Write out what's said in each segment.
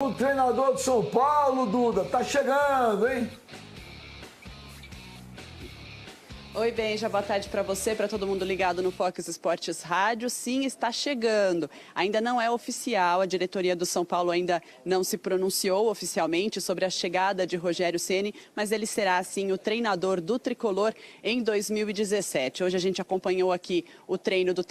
novo treinador do São Paulo, Duda. Tá chegando, hein? Oi, Benja, boa tarde para você, para todo mundo ligado no Fox Esportes Rádio. Sim, está chegando. Ainda não é oficial, a diretoria do São Paulo ainda não se pronunciou oficialmente sobre a chegada de Rogério Ceni, mas ele será, sim, o treinador do Tricolor em 2017. Hoje a gente acompanhou aqui o treino do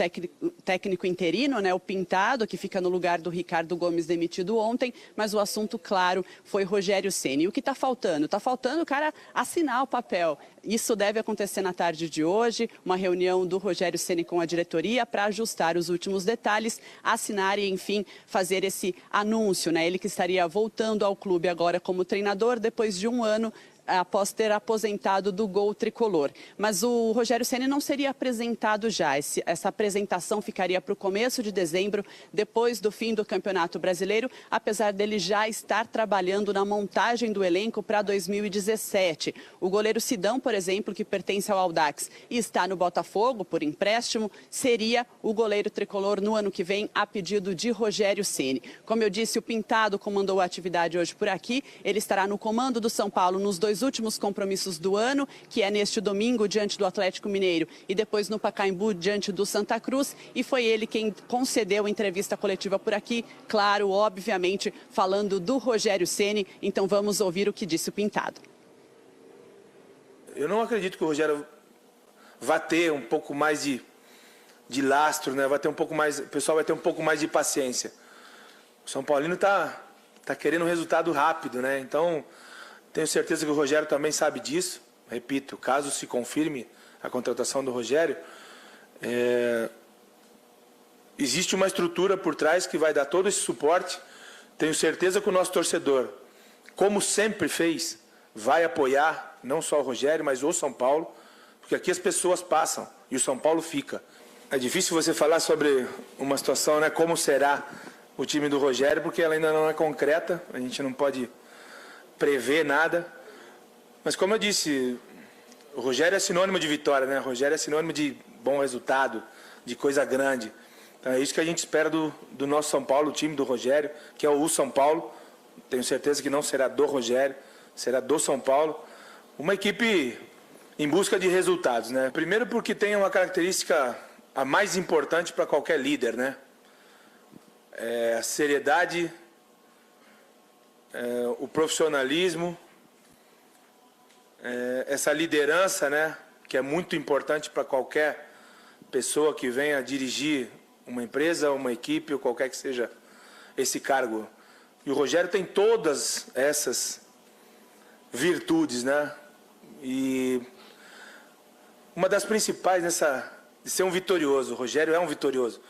técnico interino, né, o Pintado, que fica no lugar do Ricardo Gomes, demitido ontem, mas o assunto, claro, foi Rogério Ceni. E o que está faltando? Está faltando o cara assinar o papel. Isso deve acontecer na tarde de hoje, uma reunião do Rogério Ceni com a diretoria para ajustar os últimos detalhes, assinar e, enfim, fazer esse anúncio, né? Ele que estaria voltando ao clube agora como treinador depois de um ano após ter aposentado do Gol Tricolor. Mas o Rogério Ceni não seria apresentado já. Essa apresentação ficaria para o começo de dezembro, depois do fim do Campeonato Brasileiro, apesar dele já estar trabalhando na montagem do elenco para 2017. O goleiro Sidão, por exemplo, que pertence ao Audax e está no Botafogo por empréstimo, seria o goleiro tricolor no ano que vem, a pedido de Rogério Ceni. Como eu disse, o Pintado comandou a atividade hoje por aqui. Ele estará no comando do São Paulo nos dois últimos compromissos do ano, que é neste domingo diante do Atlético Mineiro e depois no Pacaembu diante do Santa Cruz, e foi ele quem concedeu a entrevista coletiva por aqui, claro, obviamente, falando do Rogério Ceni. Então vamos ouvir o que disse o Pintado. Eu não acredito que o Rogério vá ter um pouco mais de lastro, né? Vai ter um pouco mais, o pessoal vai ter um pouco mais de paciência. O São Paulino tá querendo um resultado rápido, né? Então, tenho certeza que o Rogério também sabe disso. Repito, caso se confirme a contratação do Rogério, existe uma estrutura por trás que vai dar todo esse suporte. Tenho certeza que o nosso torcedor, como sempre fez, vai apoiar não só o Rogério, mas o São Paulo, porque aqui as pessoas passam e o São Paulo fica. É difícil você falar sobre uma situação, né, como será o time do Rogério, porque ela ainda não é concreta, a gente não pode prever nada, mas como eu disse, o Rogério é sinônimo de vitória, né? O Rogério é sinônimo de bom resultado, de coisa grande. Então é isso que a gente espera do nosso São Paulo, o time do Rogério, que é o São Paulo. Tenho certeza que não será do Rogério, será do São Paulo. Uma equipe em busca de resultados, né? Primeiro porque tem uma característica a mais importante para qualquer líder, né? É a seriedade, o profissionalismo, essa liderança, né, que é muito importante para qualquer pessoa que venha dirigir uma empresa, uma equipe ou qualquer que seja esse cargo. E o Rogério tem todas essas virtudes, né? E uma das principais de ser um vitorioso. O Rogério é um vitorioso.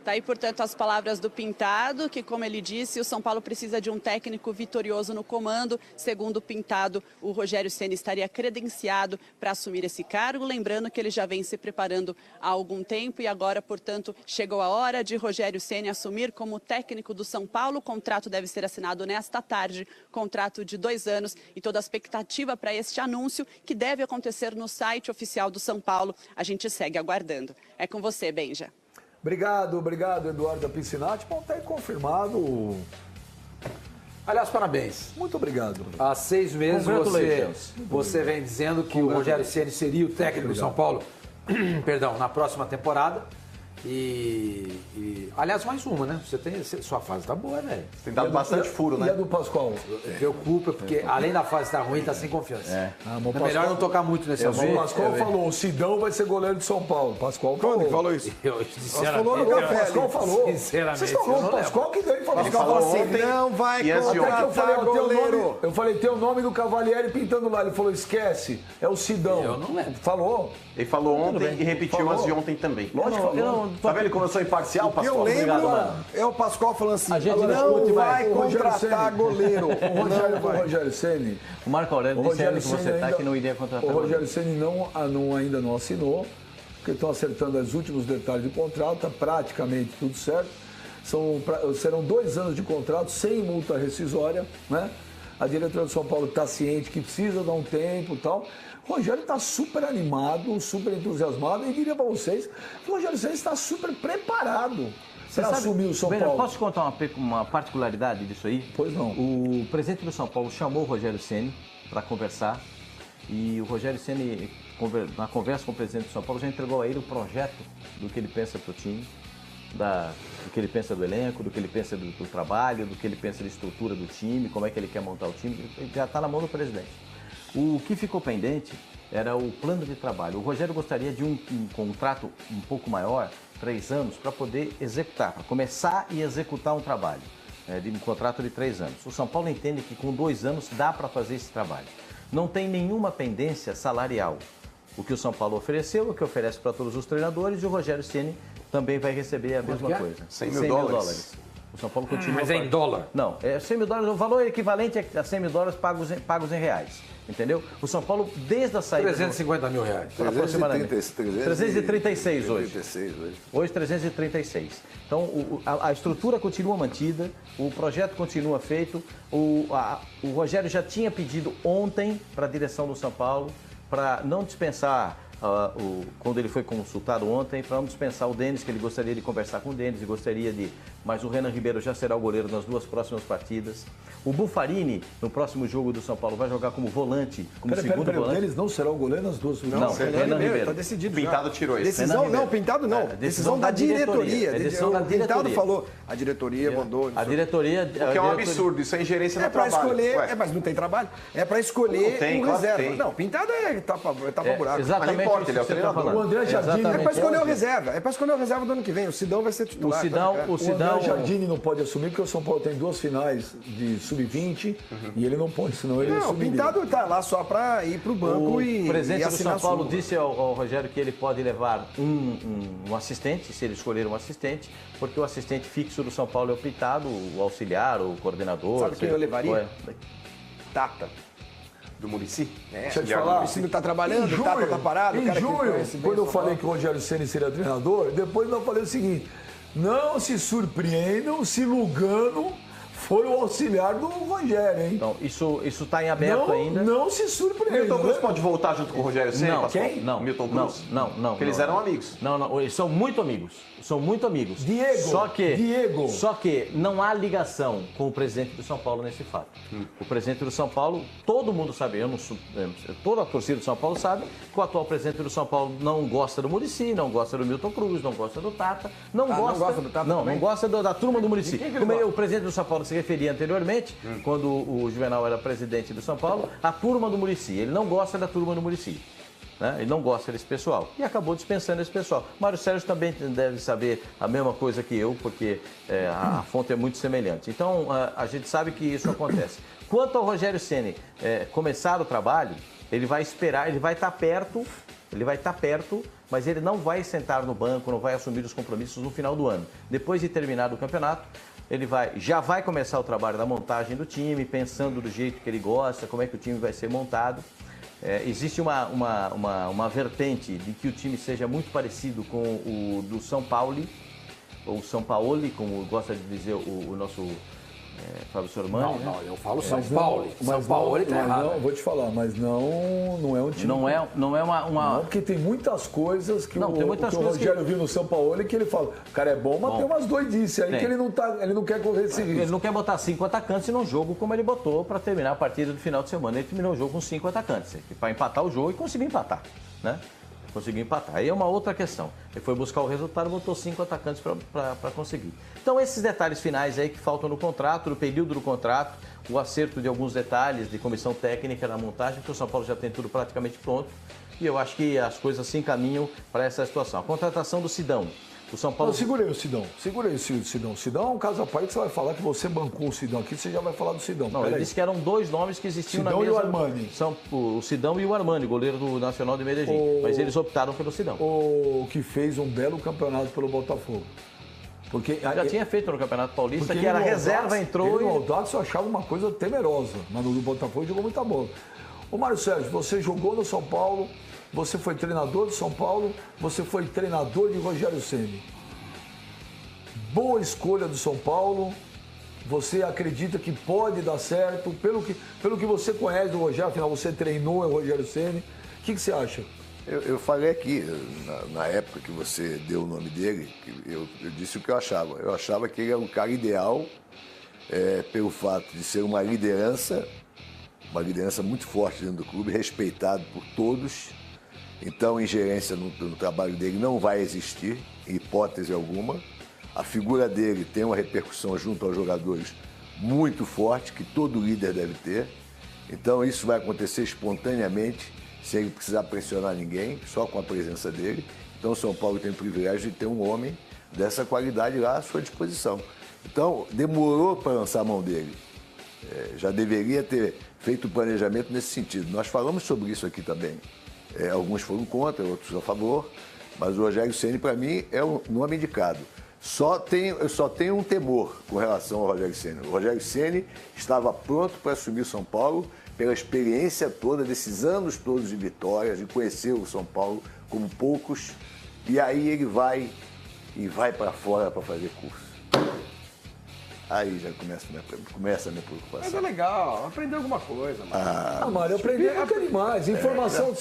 Tá aí, portanto, as palavras do Pintado, que, como ele disse, o São Paulo precisa de um técnico vitorioso no comando. Segundo o Pintado, o Rogério Ceni estaria credenciado para assumir esse cargo. Lembrando que ele já vem se preparando há algum tempo e agora, portanto, chegou a hora de Rogério Ceni assumir como técnico do São Paulo. O contrato deve ser assinado nesta tarde, contrato de 2 anos, e toda a expectativa para este anúncio, que deve acontecer no site oficial do São Paulo. A gente segue aguardando. É com você, Benja. Obrigado, Eduardo Piscinati. Bom, tá aí confirmado. Aliás, parabéns. Muito obrigado. Há 6 meses você vem dizendo que o Rogério Ceni seria o técnico do São Paulo, perdão, na próxima temporada. Aliás, mais uma, né? Sua fase tá boa, velho. Tem dado bastante furo, né? E a do Pascoal? Preocupa, porque além da fase estar ruim, tá sem confiança. É melhor não tocar muito nesse assunto. O Pascoal falou, o Sidão vai ser goleiro de São Paulo. O Pascoal falou. Quando falou isso? O Pascoal falou. Sinceramente, vocês falaram do Pascoal que daí falou. Ele falou ontem, não vai contratar goleiro. Eu falei, tem o nome do Cavalieri pintando lá. Ele falou, esquece, é o Sidão. Eu não lembro. Falou. Ele falou ontem e repetiu antes de ontem também. Lógico que falou. Tá vendo como eu sou imparcial, Pascoal? Eu lembro, obrigado, mano. é o Pascoal falando assim, a gente não vai contratar goleiro. O Rogério Ceni. O Marco Aurélio disse que você tá que não iria contratar. O Rogério Ceni ainda não assinou, porque estão acertando os últimos detalhes do contrato, está praticamente tudo certo. Serão 2 anos de contrato sem multa rescisória, né? A diretoria do São Paulo está ciente que precisa dar um tempo e tal. O Rogério está super animado, super entusiasmado, e diria para vocês que o Rogério Ceni está super preparado para assumir o São Paulo. Posso contar uma particularidade disso aí? Pois não. O presidente do São Paulo chamou o Rogério Ceni para conversar e o Rogério Ceni, na conversa com o presidente do São Paulo, já entregou a ele o projeto do que ele pensa para o time, do que ele pensa do elenco, do que ele pensa do trabalho, do que ele pensa da estrutura do time, como é que ele quer montar o time. Já está na mão do presidente. O que ficou pendente era o plano de trabalho. O Rogério gostaria de um contrato um pouco maior, 3 anos, para poder executar, para começar e executar um trabalho, de um contrato de 3 anos. O São Paulo entende que com 2 anos dá para fazer esse trabalho. Não tem nenhuma pendência salarial. O que o São Paulo ofereceu, o que oferece para todos os treinadores, e o Rogério Ceni também vai receber a mesma coisa. 100 mil dólares. O São Paulo continua... Mas é em dólar? Não, é 100 mil dólares, o valor equivalente a 100 mil dólares pagos em reais. Entendeu? O São Paulo, desde a saída... 350 mil reais. Aproximadamente. 336 hoje. 336 hoje. Hoje, 336. Então, a estrutura continua mantida, o projeto continua feito. O Rogério já tinha pedido ontem para a direção do São Paulo para não dispensar, quando ele foi consultado ontem, para não dispensar o Denis, que ele gostaria de conversar com o Denis, mas o Renan Ribeiro já será o goleiro nas 2 próximas partidas. O Buffarini, no próximo jogo do São Paulo, vai jogar como volante, como segundo volante. O Denis não será o goleiro nas 2 Não, Renan Ribeiro. Está decidido. Pintado tirou isso. Decisão, não, Pintado não. Decisão da diretoria. Decisão da diretoria. Pintado falou, a diretoria mandou. A diretoria... O que é um absurdo, isso é ingerência no para trabalho. escolher, mas não tem trabalho. É para escolher tem, um claro reserva. tem. Não, Pintado é tapa buraco. Exatamente. Mas não importa, ele é o isso que você tá treinador. falando. O André Jardine... É para escolher o reserva. É para escolher o reserva do ano que vem. O Sidão vai ser titular. O André Jardine não pode assumir porque o São Paulo tem 2 finais de sub-20 e ele não pode, senão ele Não, o Pintado está lá só para ir para o banco O presidente do São Paulo súmula. disse ao Rogério que ele pode levar um assistente, se ele escolher um assistente, porque o assistente fixo do São Paulo é o Pintado, o auxiliar, o coordenador. Sabe quem eu levaria? Tata, do Muricy. Deixa eu te falar. O Muricy não está trabalhando, o Tata está parado. Em junho, quando eu falei que o Rogério Ceni seria treinador, depois eu falei o seguinte: não se surpreendam se Lugano for o auxiliar do Rogério, hein? Então, isso está em aberto ainda. Não se surpreendam. Milton Cruz pode voltar junto com o Rogério Ceni? Não, Pascoal? quem? Não, Milton Cruz? Não. Porque eles eram amigos. Não, eles são muito amigos. São muito amigos. Diego. Só que não há ligação com o presidente do São Paulo nesse fato. O presidente do São Paulo, todo mundo sabe, toda a torcida do São Paulo sabe que o atual presidente do São Paulo não gosta do Muricy, não gosta do Milton Cruz, não gosta do Tata, não gosta do Tata. Não gosta da turma do Muricy. Como o presidente do São Paulo se referia anteriormente, quando o Juvenal era presidente do São Paulo, a turma do Muricy. Ele não gosta da turma do Muricy. Né? Ele não gosta desse pessoal. E acabou dispensando esse pessoal. Mário Sérgio também deve saber a mesma coisa que eu, porque a fonte é muito semelhante. Então, a gente sabe que isso acontece. Quanto ao Rogério Ceni começar o trabalho, ele vai esperar, ele vai estar perto, mas ele não vai sentar no banco, não vai assumir os compromissos no final do ano. Depois de terminar o campeonato, ele já vai começar o trabalho da montagem do time, pensando do jeito que ele gosta, como é que o time vai ser montado. Existe uma vertente de que o time seja muito parecido com o do São Paulo, ou São Paulo, como gosta de dizer o nosso Fábio Sormani. Não, eu falo São Paulo. São Paulo está errado. Não, vou te falar, mas não é um time... Não é uma... Não, porque tem muitas coisas que o Rogério viu no São Paulo e que ele fala, o cara é bom, mas tem umas doidices aí que ele não quer correr esse risco. Ele não quer botar 5 atacantes num jogo como ele botou para terminar a partida do final de semana. Ele terminou o jogo com 5 atacantes, para empatar o jogo e conseguir empatar, né? Conseguiu empatar. Aí é uma outra questão. Ele foi buscar o resultado e botou 5 atacantes para conseguir. Então, esses detalhes finais aí que faltam no contrato, no período do contrato, o acerto de alguns detalhes de comissão técnica na montagem, que o São Paulo já tem tudo praticamente pronto. E eu acho que as coisas se encaminham para essa situação. A contratação do Sidão. O São Paulo... Não, segura aí o Sidão. O Sidão é um caso à parte que você vai falar que você bancou o Sidão aqui, você já vai falar do Sidão. Não, ele disse que eram 2 nomes que existiam Sidão na mesa. E o Armani. São o Sidão e o Armani, goleiro do Nacional de Medellín. Mas eles optaram pelo Sidão. O que fez um belo campeonato pelo Botafogo. Porque já tinha feito no Campeonato Paulista, que era reserva, entrou e... O Aldax eu achava uma coisa temerosa, mas no Botafogo jogou muita bola. Ô Mário Sérgio, você jogou no São Paulo, você foi treinador do São Paulo, você foi treinador de Rogério Ceni. Boa escolha do São Paulo, você acredita que pode dar certo, pelo que você conhece do Rogério, afinal você treinou o Rogério Ceni, o que você acha? Eu falei aqui, na época que você deu o nome dele, eu disse o que eu achava. Eu achava que ele era um cara ideal pelo fato de ser uma liderança muito forte dentro do clube, respeitado por todos. Então, ingerência no trabalho dele não vai existir, em hipótese alguma. A figura dele tem uma repercussão junto aos jogadores muito forte, que todo líder deve ter. Então, isso vai acontecer espontaneamente, sem ele precisar pressionar ninguém, só com a presença dele. Então, o São Paulo tem o privilégio de ter um homem dessa qualidade lá à sua disposição. Então, demorou para lançar a mão dele. Já deveria ter feito o planejamento nesse sentido. Nós falamos sobre isso aqui também. Alguns foram contra, outros a favor, mas o Rogério Ceni, para mim, é o nome indicado. Eu só tenho um temor com relação ao Rogério Ceni. O Rogério Ceni estava pronto para assumir o São Paulo pela experiência toda desses anos todos de vitórias, de conhecer o São Paulo como poucos, e aí ele vai para fora para fazer curso. Aí já começa a minha preocupação. Mas é legal, aprender alguma coisa. Mário, aprender não quer demais. Informação...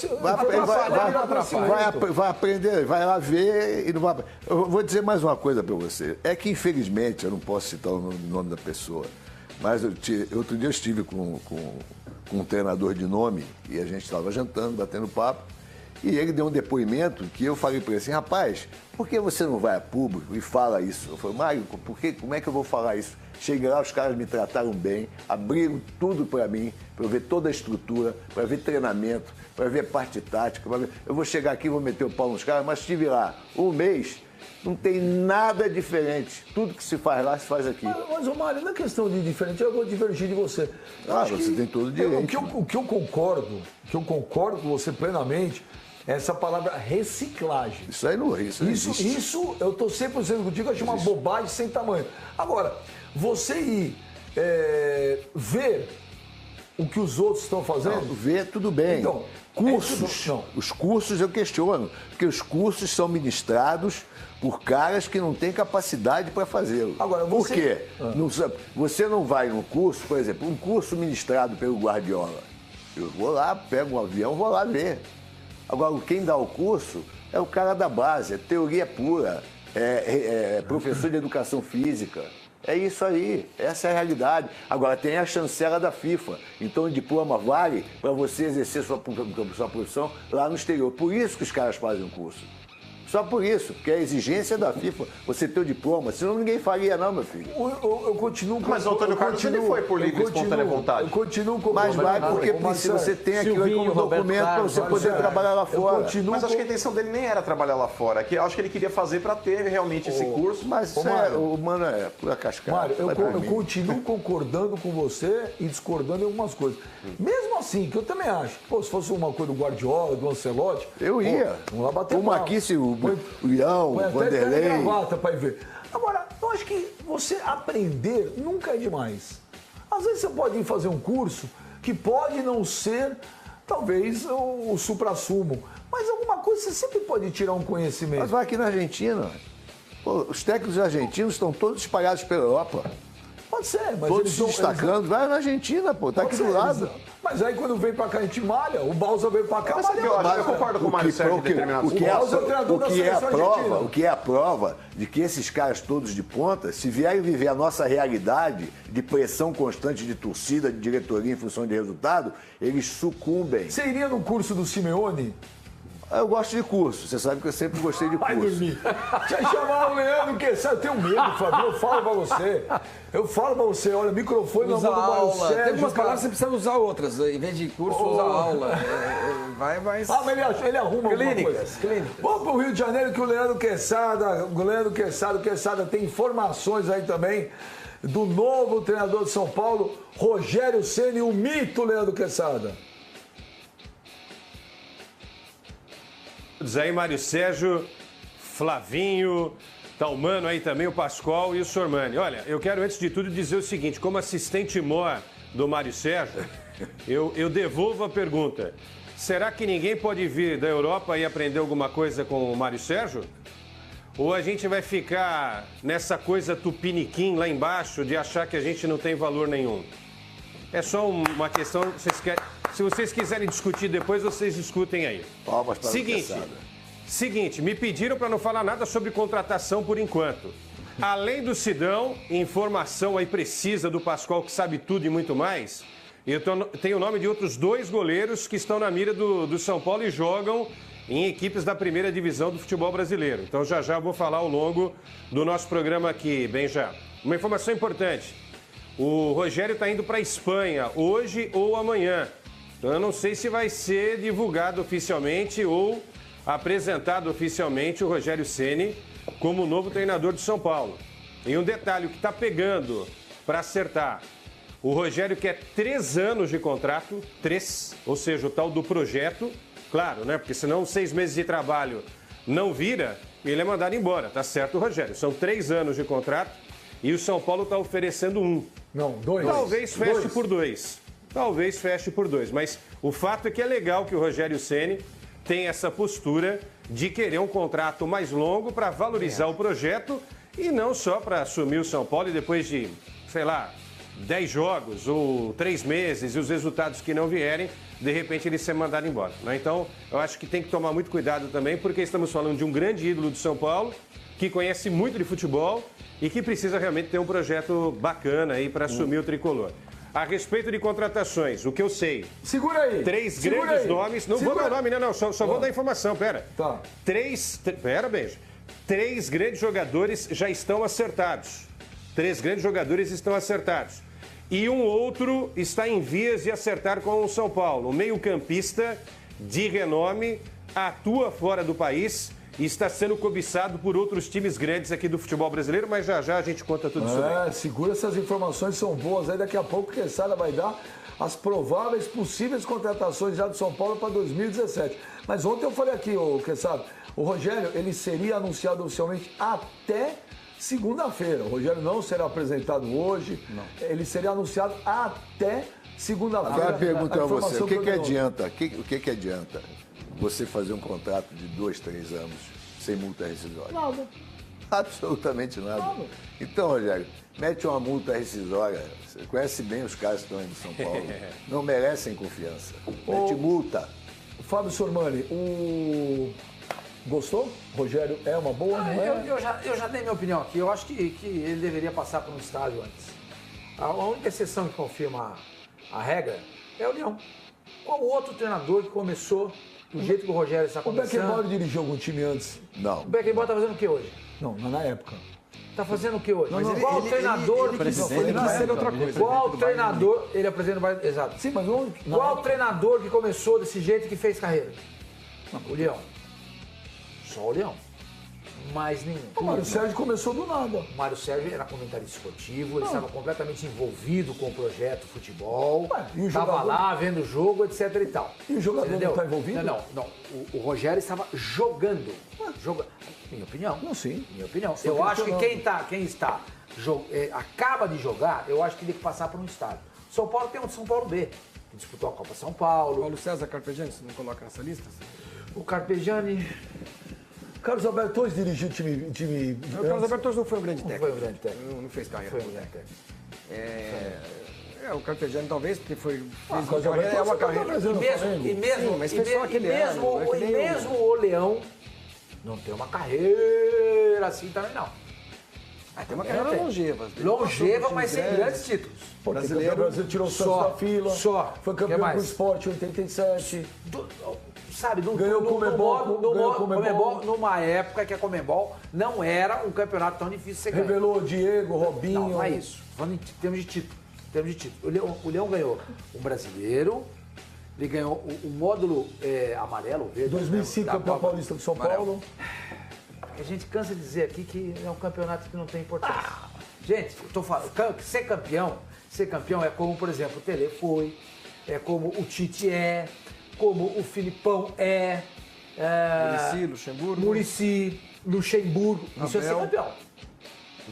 Vai aprender, vai lá ver e não vai... Eu vou dizer mais uma coisa para você. É que, infelizmente, eu não posso citar o nome da pessoa, mas outro dia eu estive com um treinador de nome e a gente estava jantando, batendo papo, e ele deu um depoimento que eu falei para ele assim, rapaz, por que você não vai a público e fala isso? Eu falei, Mário, como é que eu vou falar isso? Cheguei lá, os caras me trataram bem, abriram tudo para mim, para eu ver toda a estrutura, para ver treinamento, para ver parte tática. Eu vou chegar aqui e vou meter o pau nos caras, mas estive lá um mês, não tem nada diferente. Tudo que se faz lá, se faz aqui. Mas Mário, não é questão de diferente, eu vou divergir de você. Você tem todo o direito. O que eu concordo com você plenamente, é essa palavra reciclagem. Isso aí não existe. Isso eu estou 100% contigo, eu acho uma bobagem sem tamanho. Agora, você ir ver o que os outros estão fazendo... Não, ver, tudo bem. Então, cursos, os cursos eu questiono, porque os cursos são ministrados por caras que não têm capacidade para fazê-lo. Agora, por quê? Você não vai num curso, por exemplo, um curso ministrado pelo Guardiola. Eu vou lá, pego um avião, vou lá ver. Agora, quem dá o curso é o cara da base, é teoria pura, é professor de educação física. É isso aí, essa é a realidade. Agora, tem a chancela da FIFA. Então, o diploma vale para você exercer sua profissão lá no exterior. Por isso que os caras fazem o curso. Só por isso, porque é a exigência da FIFA você ter o diploma, senão ninguém faria não, meu filho. Eu continuo com... Mas o Antônio Carlos ele foi por livre e espontânea vontade. Eu continuo com... Mas vai porque você tem aquilo aí como documento para você poder trabalhar lá fora. Mas acho que a intenção dele nem era trabalhar lá fora, que acho que ele queria fazer para ter realmente esse curso. Mas o mano é pura cascada. Mário, eu continuo concordando com você e discordando em algumas coisas. Mesmo assim, que eu também acho, se fosse uma coisa do Guardiola, do Ancelotti... Eu ia. Vamos lá bater uma aqui, se o Leão, o Vanderlei... gravata para ir ver. Agora, eu acho que você aprender nunca é demais. Às vezes você pode ir fazer um curso que pode não ser, talvez, o suprassumo, mas alguma coisa você sempre pode tirar um conhecimento. Mas vai aqui na Argentina. Os técnicos argentinos estão todos espalhados pela Europa. Pode ser, mas todos se destacando. Vai na Argentina, tá aqui do lado. Mas aí quando vem pra cá a gente malha, o Balsa veio pra cá, malha. Eu concordo com o Mário Sérgio em determinados pontos. O que é a prova de que esses caras todos de ponta, se vierem viver a nossa realidade de pressão constante de torcida, de diretoria em função de resultado, eles sucumbem. Você iria no curso do Simeone? Eu gosto de curso, você sabe que eu sempre gostei de curso. Vai dormir. Deixa eu chamar o Leandro Queçada, eu tenho medo, Fabio, eu falo pra você. Olha, microfone na mão do Mário Sérgio. Tem algumas palavras que você precisa usar outras, em vez de curso, usa aula. Vai. Mas ele arruma alguma coisa. Vamos pro Rio de Janeiro que o Leandro Queçada tem informações aí também do novo treinador de São Paulo, Rogério Ceni, o mito Leandro Queçada. Aí, Mário Sérgio, Flavinho, tá o Mano aí também, o Pascoal e o Sormani. Olha, eu quero antes de tudo dizer o seguinte, como assistente mor do Mário Sérgio, eu devolvo a pergunta. Será que ninguém pode vir da Europa e aprender alguma coisa com o Mário Sérgio? Ou a gente vai ficar nessa coisa tupiniquim lá embaixo de achar que a gente não tem valor nenhum? É só uma questão, vocês Se vocês quiserem discutir depois, vocês discutem aí. Palmas para Seguinte, me pediram para não falar nada sobre contratação por enquanto. Além do Sidão, informação aí precisa do Pascoal, que sabe tudo e muito mais, eu tenho o nome de outros 2 goleiros que estão na mira do São Paulo e jogam em equipes da primeira divisão do futebol brasileiro. Então já eu vou falar ao longo do nosso programa aqui, Benja. Uma informação importante. O Rogério está indo para a Espanha hoje ou amanhã. Então eu não sei se vai ser divulgado oficialmente ou apresentado oficialmente o Rogério Ceni como novo treinador de São Paulo. E um detalhe, o que está pegando para acertar, o Rogério quer 3 anos de contrato, 3, ou seja, o tal do projeto, claro, né? Porque senão 6 meses de trabalho não vira, ele é mandado embora, tá certo, Rogério? São 3 anos de contrato e o São Paulo está oferecendo 1. Não, 2. Talvez feche por 2. Talvez feche por 2, mas o fato é que é legal que o Rogério Ceni tem essa postura de querer um contrato mais longo para valorizar o projeto e não só para assumir o São Paulo e depois de, sei lá, 10 jogos ou 3 meses e os resultados que não vierem, de repente ele ser mandado embora. Né? Então, eu acho que tem que tomar muito cuidado também, porque estamos falando de um grande ídolo do São Paulo, que conhece muito de futebol e que precisa realmente ter um projeto bacana aí para assumir o tricolor. A respeito de contratações, o que eu sei. Segura aí. 3 grandes nomes. Não vou dar o nome, não. Só vou dar informação, pera. Tá. Pera, beijo. 3 grandes jogadores já estão acertados. 3 grandes jogadores estão acertados. E um outro está em vias de acertar com o São Paulo. Um meio-campista de renome, atua fora do país e está sendo cobiçado por outros times grandes aqui do futebol brasileiro, mas já a gente conta tudo isso aí. Segura, essas informações são boas. Aí daqui a pouco o Quesada vai dar as prováveis, possíveis contratações já do São Paulo para 2017. Mas ontem eu falei aqui, Quesada, o Rogério, ele seria anunciado oficialmente até segunda-feira. O Rogério não será apresentado hoje, ele seria anunciado até segunda-feira. Agora pergunto a você, o que adianta? O que adianta você fazer um contrato de 2, 3 anos sem multa rescisória? Nada. Absolutamente nada. Então, Rogério, mete uma multa rescisória. Você conhece bem os caras que estão indo em São Paulo. Não merecem confiança. Mete multa. Fábio Sormani, gostou? Rogério é uma boa, não é? Eu já dei minha opinião aqui. Eu acho que ele deveria passar por um estágio antes. A única exceção que confirma a regra é o Leão. Qual outro treinador que começou do jeito que o Rogério está começando? O Beckenbauer dirigiu algum time antes? Não. O Beckenbauer está fazendo o que hoje? Não, na época. Está fazendo o que hoje? Mas qual treinador ele quis ser outra coisa. Qual treinador... Ele é presidente do Bayern. Exato. Sim, mas qual treinador que começou desse jeito que fez carreira? O Leão. Só o Leão. Mais nenhum. O Mário Sérgio começou do nada. O Mário Sérgio era comentarista esportivo, ele estava completamente envolvido com o projeto futebol, estava lá vendo o jogo, etc e tal. E o jogador não está envolvido? Não. O Rogério estava jogando. Minha opinião. Não, sim. Minha opinião. Eu acho que quem acaba de jogar, eu acho que tem que passar por um estádio. São Paulo tem um São Paulo B, que disputou a Copa São Paulo. Paulo César Carpegiani, você não coloca nessa lista? O Carpegiani... Carlos Alberto Torres dirigiu o time... O Carlos Alberto Torres não foi um grande técnico. Não foi um grande técnico. Não fez carreira. Foi um grande técnico. O Carpegiani talvez, porque fez uma carreira. E mesmo o Leão não tem uma carreira assim também, não. Tem uma carreira longeva. Longeva, mas sem grandes títulos. O Brasil tirou o Santos da fila. Foi campeão do esporte em 87. Sabe, ganhou o Comebol numa época que a Comebol não era um campeonato tão difícil de ser ganho. Revelou o Diego, Robinho. Não é isso. Falando em termos de título. O Leão ganhou o brasileiro, ele ganhou o módulo amarelo, verde. 2005, campeão paulista do São Paulo. A gente cansa de dizer aqui que é um campeonato que não tem importância. Gente, eu tô falando, ser campeão é como, por exemplo, o Tele foi, é como o Tite é, como o Filipão é. Muricy, Luxemburgo. Isso é ser campeão.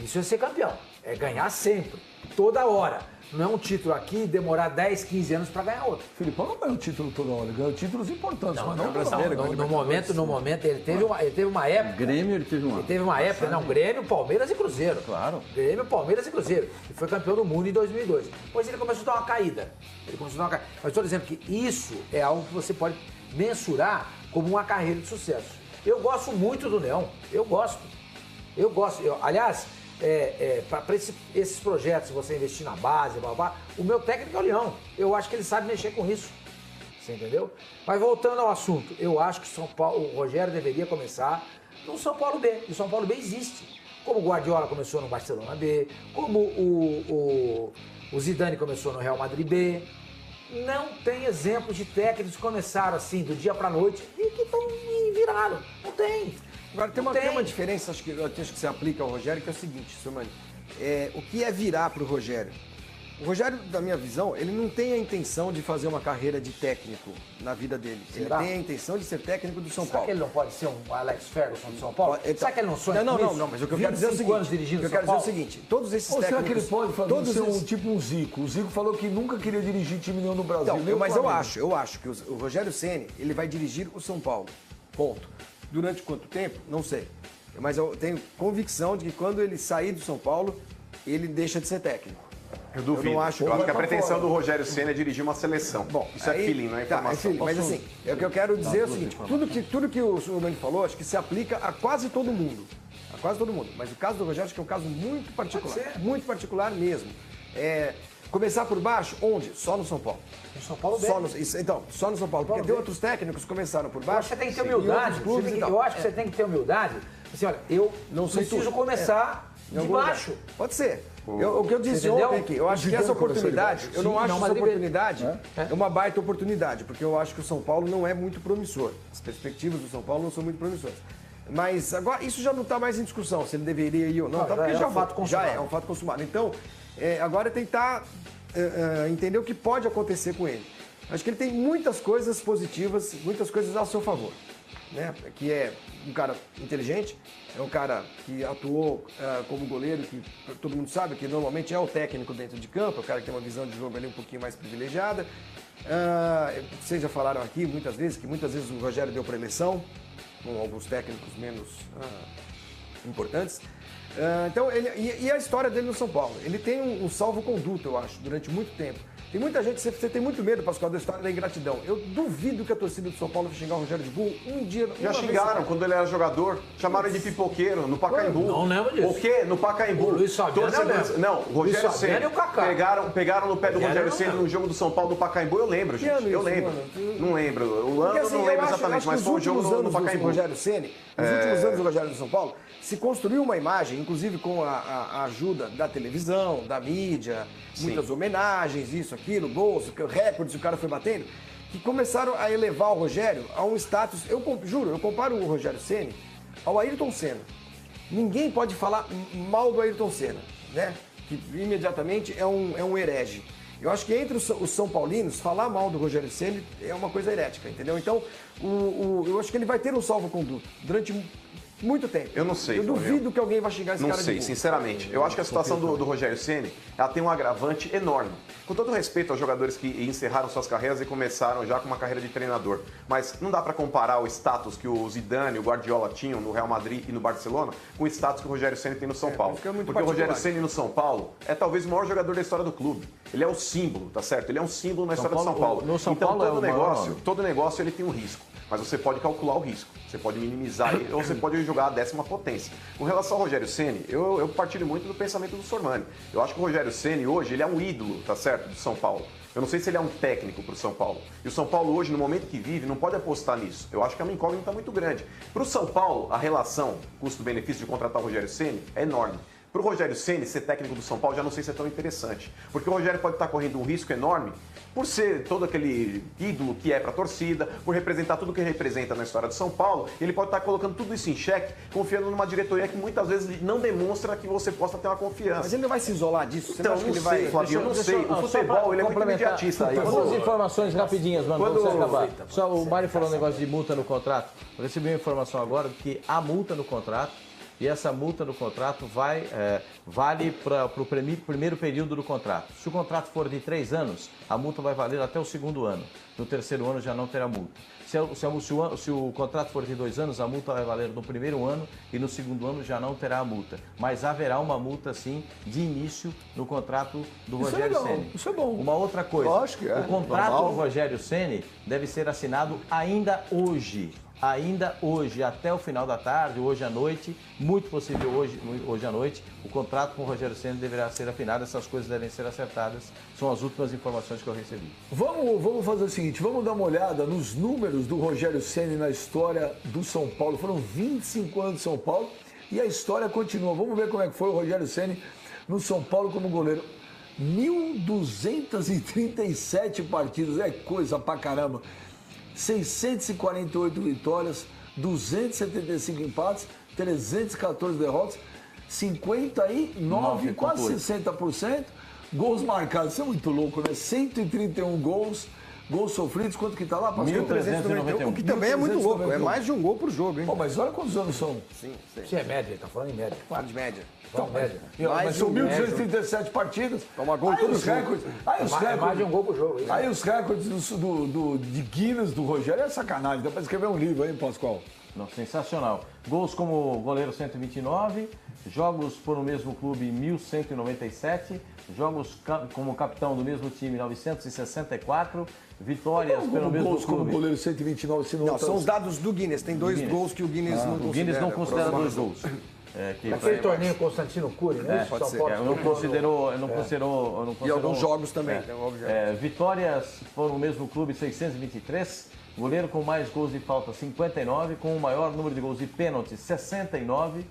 Isso é ser campeão. É ganhar sempre, toda hora. Não é um título aqui e demorar 10, 15 anos para ganhar outro. Filipão não ganhou título toda hora, ganhou títulos importantes, mas não brasileiro. No momento, ele teve uma época. Grêmio, ele teve uma. Ele teve uma época, não, Grêmio, Palmeiras e Cruzeiro. Claro. Grêmio, Palmeiras e Cruzeiro. E foi campeão do mundo em 2002. Depois ele começou a dar uma caída. Mas estou dizendo que isso é algo que você pode mensurar como uma carreira de sucesso. Eu gosto muito do Leão. Eu gosto. Aliás, para esses projetos, você investir na base, o meu técnico é o Leão. Eu acho que ele sabe mexer com isso. Você entendeu? Mas voltando ao assunto, eu acho que o Rogério deveria começar no São Paulo B. E o São Paulo B existe. Como o Guardiola começou no Barcelona B, como o Zidane começou no Real Madrid B. Não tem exemplos de técnicos que começaram assim, do dia para noite, e viraram. Não tem. Agora, tem uma diferença, acho que você aplica ao Rogério, que é o seguinte, Sormani. O que é virar para o Rogério? O Rogério, da minha visão, ele não tem a intenção de fazer uma carreira de técnico na vida dele. Será? Ele tem a intenção de ser técnico do São Paulo. Será que ele não pode ser um Alex Ferguson do São Paulo? Será que ele não sonha com isso? Não, mas o que eu quero dizer é o seguinte. Todos esses técnicos... Ou será que ele pode fazer tipo um Zico? O Zico falou que nunca queria dirigir time nenhum no Brasil. Não, mas eu acho que o Rogério Ceni, ele vai dirigir o São Paulo. Ponto. Durante quanto tempo? Não sei. Mas eu tenho convicção de que quando ele sair do São Paulo, ele deixa de ser técnico. Eu duvido. Eu acho que a pretensão do Rogério Ceni é dirigir uma seleção. Bom, isso é feeling, não é informação. Mas assim, o que eu quero dizer é o seguinte, tudo que o Sormani falou, acho que se aplica a quase todo mundo. A quase todo mundo. Mas o caso do Rogério, acho que é um caso muito particular. Muito particular mesmo. Começar por baixo, onde? Só no São Paulo. No São Paulo bem. Só no São Paulo. Porque tem outros técnicos que começaram por baixo. Você tem que ter humildade. Eu acho que você tem que ter humildade. Assim, olha, eu não preciso começar de baixo. Pode ser. O que eu disse ontem aqui, eu acho que essa oportunidade, eu não acho essa oportunidade é uma baita oportunidade, porque eu acho que o São Paulo não é muito promissor. As perspectivas do São Paulo não são muito promissoras. Mas agora, isso já não está mais em discussão, se ele deveria ir ou não, porque já é um fato consumado. Já é um fato consumado. Então, agora é tentar entender o que pode acontecer com ele. Acho que ele tem muitas coisas positivas, muitas coisas ao seu favor. Né? Que é um cara inteligente, é um cara que atuou como goleiro, que todo mundo sabe que normalmente é o técnico dentro de campo, é o cara que tem uma visão de jogo ali um pouquinho mais privilegiada. Vocês já falaram aqui muitas vezes que muitas vezes o Rogério deu para eleição, com alguns técnicos menos importantes. Então, e a história dele no São Paulo? Ele tem um salvo-conduto, eu acho, durante muito tempo. Tem muita gente, você tem muito medo, Pascoal, da história da ingratidão. Eu duvido que a torcida do São Paulo vai xingar o Rogério de burro um dia. Já xingaram quando ele era jogador, chamaram ele de pipoqueiro no Pacaembu. Não lembro disso. O quê? No Pacaembu. O Luiz Fabiano não, o Rogério Ceni. Pegaram no pé do Rogério Ceni no jogo do São Paulo no Pacaembu, eu lembro, gente. Eu lembro. Não lembro. O ano não lembro exatamente, mas foi um jogo no Pacaembu. Os últimos anos do Rogério do São Paulo, se construiu uma imagem, inclusive com a ajuda da televisão, da mídia, muitas homenagens, isso, aquilo, gols, recordes, o cara foi batendo, que começaram a elevar o Rogério a um status, eu comparo o Rogério Ceni ao Ayrton Senna. Ninguém pode falar mal do Ayrton Senna, né? Que imediatamente é um herege. Eu acho que entre os São Paulinos, falar mal do Rogério Ceni é uma coisa herética, entendeu? Então, eu acho que ele vai ter um salvo-conduto durante muito tempo. Eu não sei. Eu duvido que alguém vai xingar esse cara de burro. Não sei, sinceramente. Eu acho que a situação do Rogério Ceni, ela tem um agravante enorme. Com todo respeito aos jogadores que encerraram suas carreiras e começaram já com uma carreira de treinador. Mas não dá para comparar o status que o Zidane e o Guardiola tinham no Real Madrid e no Barcelona com o status que o Rogério Ceni tem no São Paulo. Porque o Rogério Ceni no São Paulo é talvez o maior jogador da história do clube. Ele é o símbolo, tá certo? Ele é um símbolo na história do São Paulo. Então todo negócio ele tem um risco. Mas você pode calcular o risco, você pode minimizar ele, ou você pode jogar a 10ª potência. Com relação ao Rogério Ceni, eu partilho muito do pensamento do Sormani. Eu acho que o Rogério Ceni hoje, ele é um ídolo, tá certo, do São Paulo. Eu não sei se ele é um técnico para o São Paulo. E o São Paulo hoje, no momento que vive, não pode apostar nisso. Eu acho que é uma incógnita muito grande. Para o São Paulo, a relação custo-benefício de contratar o Rogério Ceni é enorme. Para o Rogério Ceni ser técnico do São Paulo, já não sei se é tão interessante. Porque o Rogério pode estar correndo um risco enorme por ser todo aquele ídolo que é para a torcida, por representar tudo que ele representa na história do São Paulo. Ele pode estar colocando tudo isso em xeque, confiando numa diretoria que muitas vezes não demonstra que você possa ter uma confiança. Mas ele não vai se isolar disso? Você então, acha que ele vai... Flavio, eu não sei. O futebol, ele é muito imediatista. Duas informações rapidinhas, mano, quando você acabar. Só o Mário falou um negócio de multa no contrato. Eu recebi uma informação agora que a multa no contrato e essa multa no contrato vale para o primeiro período do contrato. Se o contrato for de 3 anos, a multa vai valer até o 2º ano. No 3º ano já não terá multa. Se o contrato for de 2 anos, a multa vai valer no 1º ano e no 2º ano já não terá a multa. Mas haverá uma multa, sim, de início no contrato do Rogério Ceni. Isso é bom. Uma outra coisa, o contrato do Rogério Ceni deve ser assinado ainda hoje, até o final da tarde, hoje à noite, muito possível hoje à noite, o contrato com o Rogério Ceni deverá ser afinado, essas coisas devem ser acertadas, são as últimas informações que eu recebi. Vamos fazer o seguinte, vamos dar uma olhada nos números do Rogério Ceni na história do São Paulo. Foram 25 anos de São Paulo e a história continua. Vamos ver como é que foi o Rogério Ceni no São Paulo como goleiro. 1.237 partidas, é coisa pra caramba. 648 vitórias, 275 empates, 314 derrotas, 59, quase 60%. Gols marcados, isso é muito louco, né? 131 gols sofridos, quanto que tá lá? 1.391, o que também é muito louco, é mais de um gol por jogo, hein? Pô, mas olha quantos anos são. Sim. Isso é média, ele tá falando em média. Claro, de média. Então, mas são 1.237 partidas. Toma gol todo jogo. Mais de um gol por jogo. Aí os recordes de Guinness do Rogério é sacanagem. Dá pra escrever um livro aí, Pascoal. Não, sensacional. Gols como goleiro 129, jogos por o mesmo clube 1.197, jogos como capitão do mesmo time 964, vitórias pelo mesmo gols clube. Como goleiro 129, não, são os dados do Guinness. Tem 2 gols que o Guinness não considera. O Guinness não considera 2 gols. Aquele torneio Constantino Cury, né? Pode ser. Não considerou. E alguns jogos também. Vitórias foram o mesmo clube 623. Goleiro com mais gols de falta 59, com o maior número de gols de pênalti 69.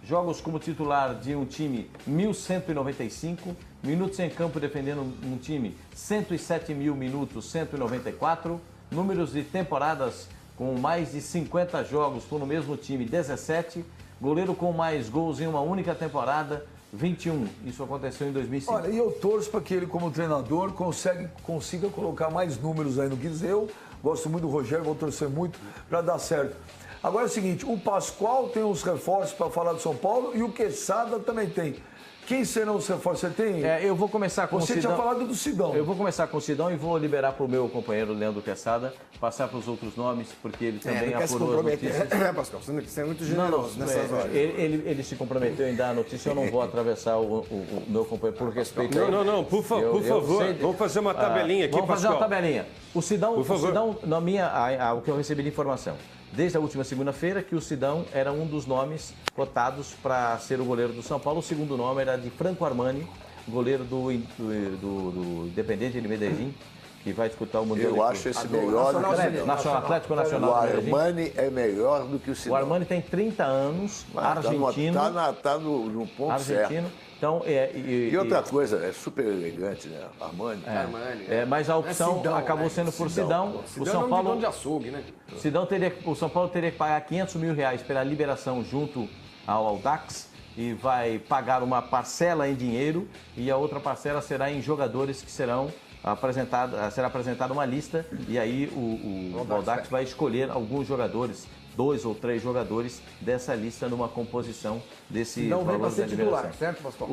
Jogos como titular de um time 1.195. Minutos em campo defendendo um time 107.000 minutos 194. Números de temporadas com mais de 50 jogos no mesmo time 17. Goleiro com mais gols em uma única temporada, 21. Isso aconteceu em 2005. Olha, e eu torço para que ele, como treinador, consiga colocar mais números aí no Guinness. Eu gosto muito do Rogério, vou torcer muito para dar certo. Agora é o seguinte, o Pascoal tem os reforços para falar do São Paulo e o Quesada também tem. Quem serão os reforços? Você tem? Eu vou começar com o Sidão. Você tinha falado do Sidão. Eu vou começar com o Sidão e vou liberar para o meu companheiro Leandro Quesada passar para os outros nomes, porque ele também apurou as notícias. Pascoal, você é muito generoso nessas horas. Ele se comprometeu em dar a notícia, eu não vou atravessar o meu companheiro por respeito a ele. Não, por favor, vamos fazer uma tabelinha aqui, Pascoal. Vamos fazer uma tabelinha. O Sidão, o que eu recebi de informação, desde a última segunda-feira, que o Sidão era um dos nomes cotados para ser o goleiro do São Paulo. O segundo nome era de Franco Armani, goleiro do Independiente de Medellín, que vai disputar o Mundial. Eu acho esse melhor do que o Atlético Nacional. O Armani é melhor do que o Sidão. O Armani tem 30 anos, argentino. Está no ponto argentino. certo. Então, e outra coisa, é super elegante, né? Armani. Mas a opção Sidão, acabou sendo por Sidão. O São Paulo de açougue, né? O São Paulo teria que pagar R$500 mil pela liberação junto ao Audax e vai pagar uma parcela em dinheiro e a outra parcela será em jogadores que será apresentada uma lista e aí o Audax vai escolher alguns jogadores, 2 ou 3 jogadores dessa lista numa composição desse Sidão vem para ser de titular, certo, Pascoal?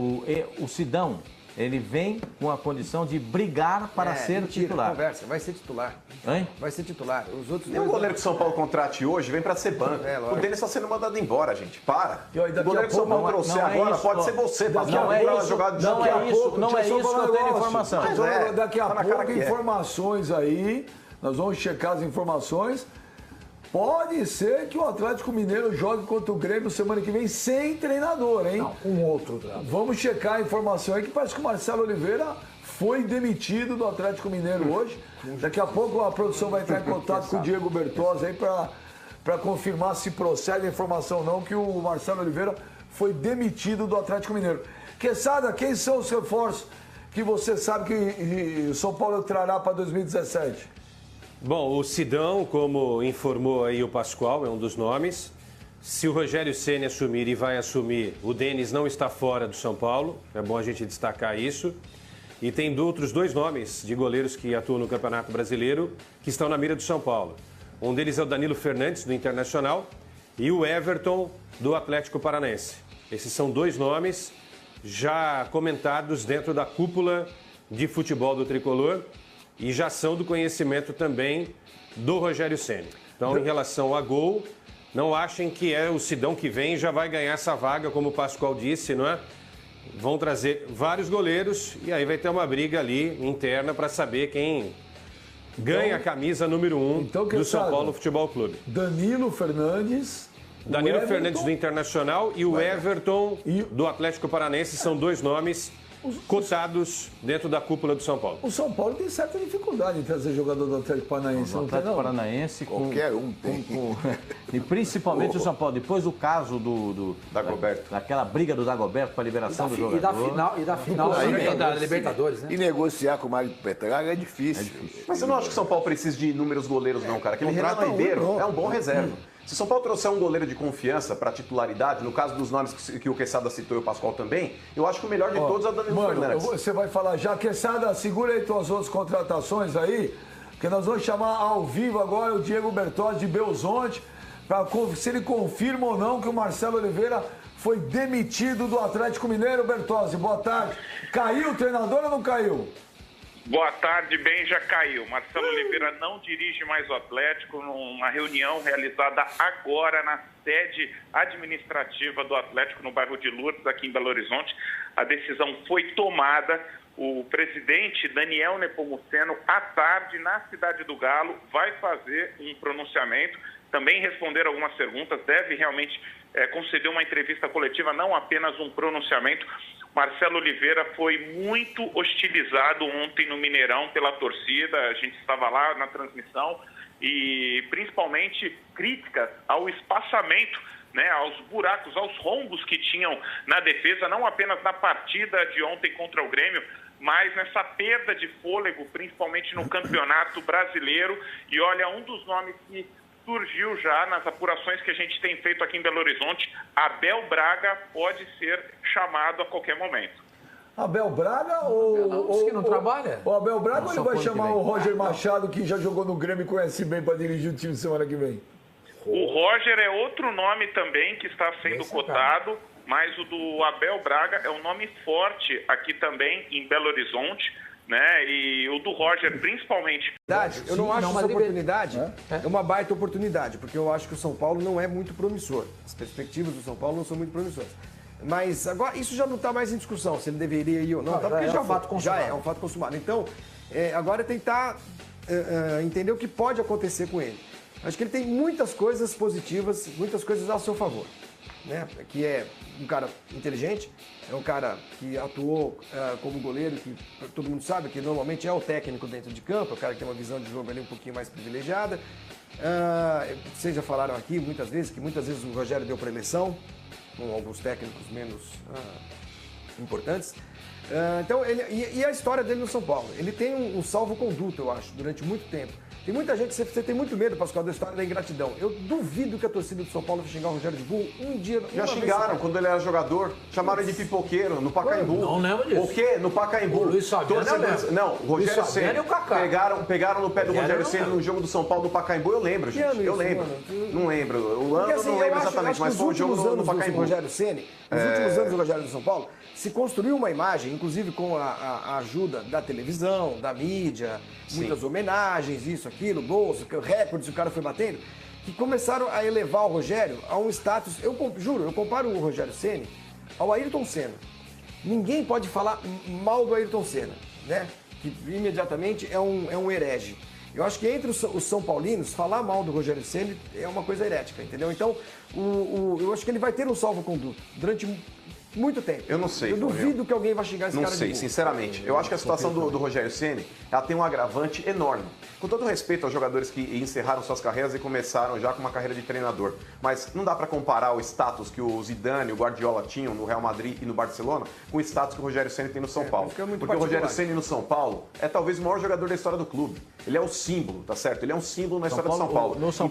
O Sidão, ele vem com a condição de brigar para ser titular. Conversa, vai ser titular. Hein? Vai ser titular. Os outros o goleiro que o São Paulo contrate hoje vem para ser banco. O Denis está sendo mandado embora, gente. Para. O goleiro que o São Paulo trouxer agora pode ser você. Não é isso que eu tenho informação. Daqui a pouco, informações aí. Nós vamos checar as informações. Pode ser que o Atlético Mineiro jogue contra o Grêmio semana que vem sem treinador, hein? Não, um outro treinador. Vamos checar a informação aí que parece que o Marcelo Oliveira foi demitido do Atlético Mineiro hoje. Daqui a pouco a produção vai entrar em contato com o Diego Bertozzi aí para confirmar se procede a informação ou não que o Marcelo Oliveira foi demitido do Atlético Mineiro. Quesada, quem são os reforços que você sabe que o São Paulo trará para 2017? Bom, o Sidão, como informou aí o Pascoal, é um dos nomes. Se o Rogério Ceni assumir e vai assumir, o Denis não está fora do São Paulo. É bom a gente destacar isso. E tem outros 2 nomes de goleiros que atuam no Campeonato Brasileiro que estão na mira do São Paulo. Um deles é o Danilo Fernandes, do Internacional, e o Everton do Atlético Paranaense. Esses são 2 nomes já comentados dentro da cúpula de futebol do Tricolor e já são do conhecimento também do Rogério Ceni. Então, em relação a gol, não achem que é o Sidão que vem e já vai ganhar essa vaga, como o Pascoal disse, não é? Vão trazer vários goleiros e aí vai ter uma briga ali interna para saber quem ganha a camisa número 1 do São Paulo Futebol Clube. Danilo Fernandes Fernandes do Internacional e o Everton do Atlético Paranaense são 2 nomes cotados dentro da cúpula do São Paulo. O São Paulo tem certa dificuldade em trazer jogador do Atlético Paranaense. O Atlético Paranaense qualquer um tem. E principalmente o São Paulo. Depois do caso do Dagoberto. daquela briga do Dagoberto para a liberação do jogador. E da final da Libertadores, né? E negociar com o Mário Petralha é difícil. Mas você não acha que o São Paulo precisa de inúmeros goleiros, não, cara? Aquele Renato Ribeiro é um bom reserva. Se o São Paulo trouxer um goleiro de confiança para titularidade, no caso dos nomes que o Quesada citou e o Pascoal também, eu acho que o melhor de todos é o Danilo Fernandes. Você vai falar já, Quesada, segura aí tuas outras contratações aí, porque nós vamos chamar ao vivo agora o Diego Bertozzi de Belzonte, para se ele confirma ou não que o Marcelo Oliveira foi demitido do Atlético Mineiro. Bertozzi, boa tarde. Caiu o treinador ou não caiu? Boa tarde, bem, já caiu. Marcelo Oliveira não dirige mais o Atlético. Numa reunião realizada agora na sede administrativa do Atlético, no bairro de Lourdes, aqui em Belo Horizonte, a decisão foi tomada. O presidente Daniel Nepomuceno, à tarde, na Cidade do Galo, vai fazer um pronunciamento, também responder algumas perguntas, deve realmente conceder uma entrevista coletiva, não apenas um pronunciamento. Marcelo Oliveira foi muito hostilizado ontem no Mineirão pela torcida, a gente estava lá na transmissão, e principalmente críticas ao espaçamento, né, aos buracos, aos rombos que tinham na defesa, não apenas na partida de ontem contra o Grêmio, mas nessa perda de fôlego, principalmente no Campeonato Brasileiro. E olha, um dos nomes que surgiu já nas apurações que a gente tem feito aqui em Belo Horizonte, Abel Braga pode ser chamado a qualquer momento. Abel Braga ou que não trabalha? O Abel Braga ou ele vai chamar o Roger Machado, que já jogou no Grêmio e conhece bem, para dirigir o time semana que vem? O Roger é outro nome também que está sendo cotado, mas o do Abel Braga é um nome forte aqui também em Belo Horizonte, né? E o do Roger, principalmente. Eu não acho essa oportunidade é uma baita oportunidade, porque eu acho que o São Paulo não é muito promissor. As perspectivas do São Paulo não são muito promissoras. Mas agora isso já não está mais em discussão, se ele deveria ir ou não. Porque já é um fato consumado. Então, agora é tentar entender o que pode acontecer com ele. Acho que ele tem muitas coisas positivas, muitas coisas a seu favor. Né? Que é um cara inteligente, é um cara que atuou como goleiro, que todo mundo sabe que normalmente é o técnico dentro de campo, é o cara que tem uma visão de jogo ali um pouquinho mais privilegiada. Vocês já falaram aqui muitas vezes que muitas vezes o Rogério deu para eleição, com alguns técnicos menos importantes. Então, e a história dele no São Paulo? Ele tem um salvo-conduto, eu acho, durante muito tempo. Tem muita gente, você tem muito medo, Pascoal, da história da ingratidão. Eu duvido que a torcida do São Paulo vai xingar o Rogério de burro um dia. Já xingaram quando ele era jogador, chamaram ele de pipoqueiro no Pacaembu. Não lembro disso. O quê? No Pacaembu. O Luiz Fabiano não, o Rogério Ceni. Pegaram no pé do Rogério Ceni no jogo do São Paulo do Pacaembu, eu lembro, gente. Eu lembro. Não lembro. O ano não lembro exatamente, mas foi um jogo no Pacaembu. Rogério Ceni, nos últimos anos do Rogério do São Paulo, se construiu uma imagem, inclusive com a ajuda da televisão, da mídia, muitas homenagens, isso, aquilo, gols, recordes, o cara foi batendo, que começaram a elevar o Rogério a um status, eu comparo o Rogério Ceni ao Ayrton Senna. Ninguém pode falar mal do Ayrton Senna, né? Que imediatamente é um herege. Eu acho que entre os São Paulinos, falar mal do Rogério Ceni é uma coisa herética, entendeu? Então, eu acho que ele vai ter um salvo-conduto durante muito tempo. Eu não sei. Eu duvido que alguém vai xingar esse cara. Não sei, sinceramente. Eu acho que a situação do Rogério Ceni, ela tem um agravante enorme. Com todo respeito aos jogadores que encerraram suas carreiras e começaram já com uma carreira de treinador. Mas não dá para comparar o status que o Zidane e o Guardiola tinham no Real Madrid e no Barcelona com o status que o Rogério Ceni tem no São Paulo. Porque o Rogério Ceni no São Paulo é talvez o maior jogador da história do clube. Ele é o símbolo, tá certo? Ele é um símbolo na história do São Paulo. Então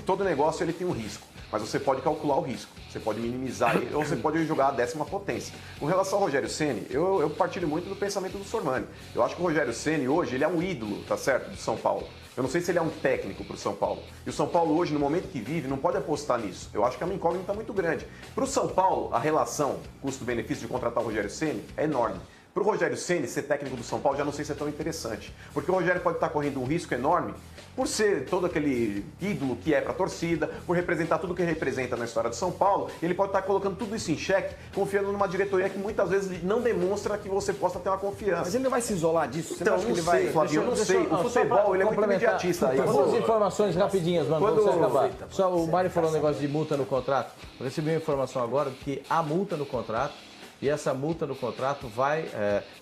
todo negócio ele tem um risco. Mas você pode calcular o risco, você pode minimizar ele, ou você pode jogar a 10ª potência. Com relação ao Rogério Ceni, eu partilho muito do pensamento do Sormani. Eu acho que o Rogério Ceni hoje ele é um ídolo, tá certo, do São Paulo. Eu não sei se ele é um técnico para o São Paulo. E o São Paulo hoje, no momento que vive, não pode apostar nisso. Eu acho que é uma incógnita muito grande. Para o São Paulo, a relação custo-benefício de contratar o Rogério Ceni é enorme. Para o Rogério Ceni ser técnico do São Paulo, já não sei se é tão interessante. Porque o Rogério pode estar correndo um risco enorme por ser todo aquele ídolo que é para a torcida, por representar tudo que ele representa na história do São Paulo. Ele pode estar colocando tudo isso em xeque, confiando numa diretoria que muitas vezes não demonstra que você possa ter uma confiança. Mas ele não vai se isolar disso? Você então, não acha que ele vai... Flávio, eu não sei. O futebol, ele é muito imediatista. Duas informações rapidinhas, mano, pra você acabar. Só o Mário falou um negócio de multa no contrato. Eu recebi uma informação agora que há multa no contrato. E essa multa no contrato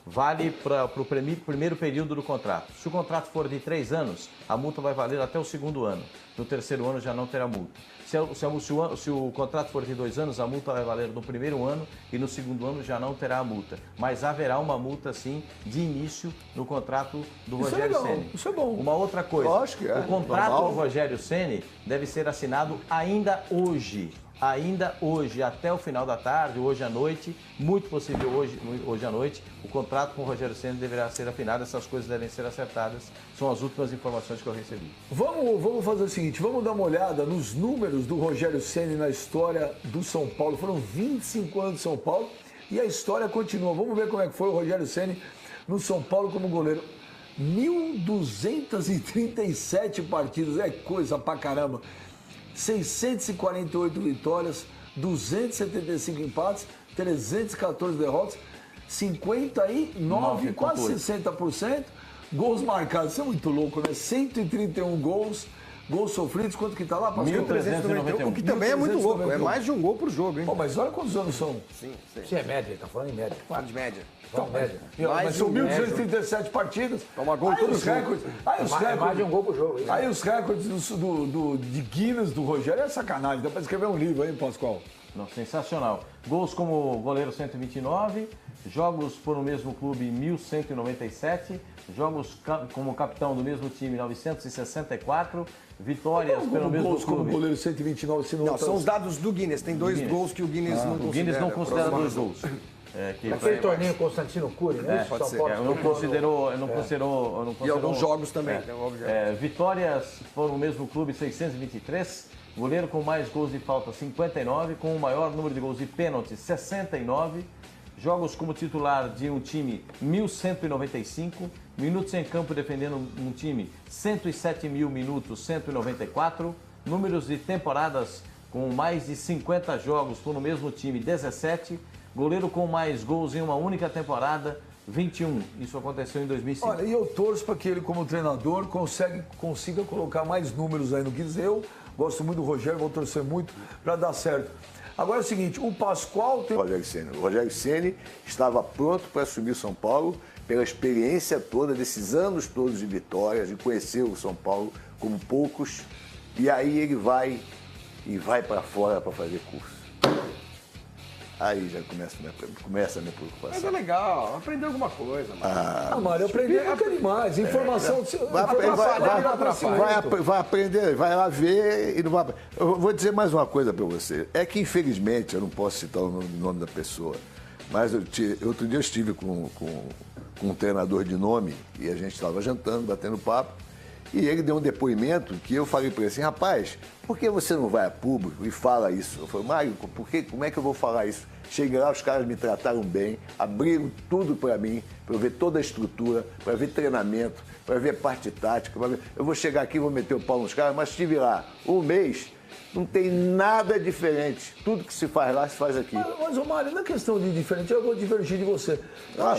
vale para o primeiro período do contrato. Se o contrato for de 3 anos, a multa vai valer até o 2º ano. No 3º ano já não terá multa. Se o contrato for de 2 anos, a multa vai valer no 1º ano e no 2º ano já não terá a multa. Mas haverá uma multa, sim, de início no contrato do Rogério Ceni. Isso é bom. Uma outra coisa, o contrato normal. do Rogério Ceni deve ser assinado ainda hoje. Ainda hoje, até o final da tarde, hoje à noite, muito possível hoje à noite, o contrato com o Rogério Ceni deverá ser afinado, essas coisas devem ser acertadas, são as últimas informações que eu recebi. Vamos fazer o seguinte, vamos dar uma olhada nos números do Rogério Ceni na história do São Paulo. Foram 25 anos de São Paulo e a história continua. Vamos ver como é que foi o Rogério Ceni no São Paulo como goleiro. 1.237 partidas, é coisa pra caramba. 648 vitórias, 275 empates, 314 derrotas, 59, quase 60%, gols marcados. Isso é muito louco, né? 131 gols sofridos, quanto que tá lá? 1.391, o que também é muito louco, é mais de um gol por jogo, hein? Pô, mas olha quantos anos são. Sim. Isso é média, tá falando em média. Claro, de média. Então, média. Mas são 1.237 partidas. Toma gol todos os recordes. Mais de um gol por jogo. Isso. Aí os recordes de Guinness do Rogério é sacanagem. Dá pra escrever um livro aí, Pascoal. Não, sensacional. Gols como goleiro 129, jogos por o mesmo clube 1.197, jogos como capitão do mesmo time 964, vitórias pelo mesmo gols clube. Como goleiro 129, não, são os dados do Guinness. Tem 2 gols que o Guinness não considera. O Guinness não considera 2 gols. Aquele torneio Constantino Cury, né? Pode ser. Não considerou. E alguns jogos também. Vitórias foram o mesmo clube 623. Goleiro com mais gols de falta 59, com o maior número de gols de pênalti 69. Jogos como titular de um time 1.195. Minutos em campo defendendo um time 107 mil minutos 194. Números de temporadas com mais de 50 jogos no mesmo time 17. Goleiro com mais gols em uma única temporada, 21. Isso aconteceu em 2005. Olha, e eu torço para que ele, como treinador, consiga colocar mais números aí no Guinness. Eu gosto muito do Rogério, vou torcer muito para dar certo. Agora é o seguinte, o Pascoal tem... O Rogério Ceni estava pronto para assumir o São Paulo pela experiência toda, desses anos todos de vitórias, de conhecer o São Paulo como poucos. E aí ele vai para fora para fazer curso. Aí já começa a minha preocupação. Mas é legal, aprender alguma coisa. Mário, aprender nunca é demais. Informação... Vai aprender, vai lá ver e não vai... Eu vou dizer mais uma coisa para você. É que, infelizmente, eu não posso citar o nome da pessoa, mas outro dia eu estive com um treinador de nome e a gente estava jantando, batendo papo, e ele deu um depoimento que eu falei para ele assim, rapaz, por que você não vai a público e fala isso? Eu falei, Mário, como é que eu vou falar isso? Cheguei lá, os caras me trataram bem, abriram tudo para mim, para eu ver toda a estrutura, para ver treinamento, para ver parte tática. Eu vou chegar aqui e vou meter o pau nos caras, mas estive lá um mês, não tem nada diferente. Tudo que se faz lá, se faz aqui. Mas Mário, não é questão de diferente, eu vou divergir de você.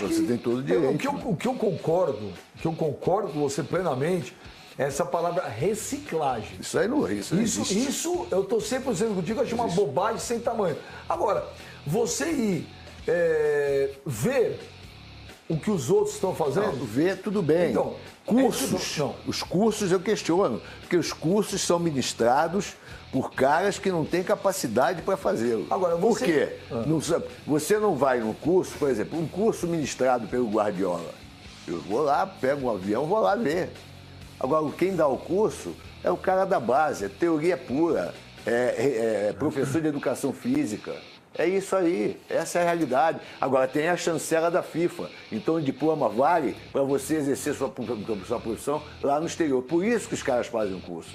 Você tem todo o direito. O que eu concordo com você plenamente, é essa palavra reciclagem. Isso aí não existe. Isso eu estou 100% contigo, eu acho uma bobagem sem tamanho. Agora, você ir ver o que os outros estão fazendo... Não, ver, tudo bem. Então, cursos, os cursos eu questiono, porque os cursos são ministrados por caras que não têm capacidade para fazê-lo. Agora, por quê? Você não vai num curso, por exemplo, um curso ministrado pelo Guardiola. Eu vou lá, pego um avião, vou lá ver. Agora, quem dá o curso é o cara da base, é teoria pura, é professor de educação física. É isso aí, essa é a realidade. Agora, tem a chancela da FIFA. Então, o diploma vale para você exercer sua profissão lá no exterior. Por isso que os caras fazem o curso.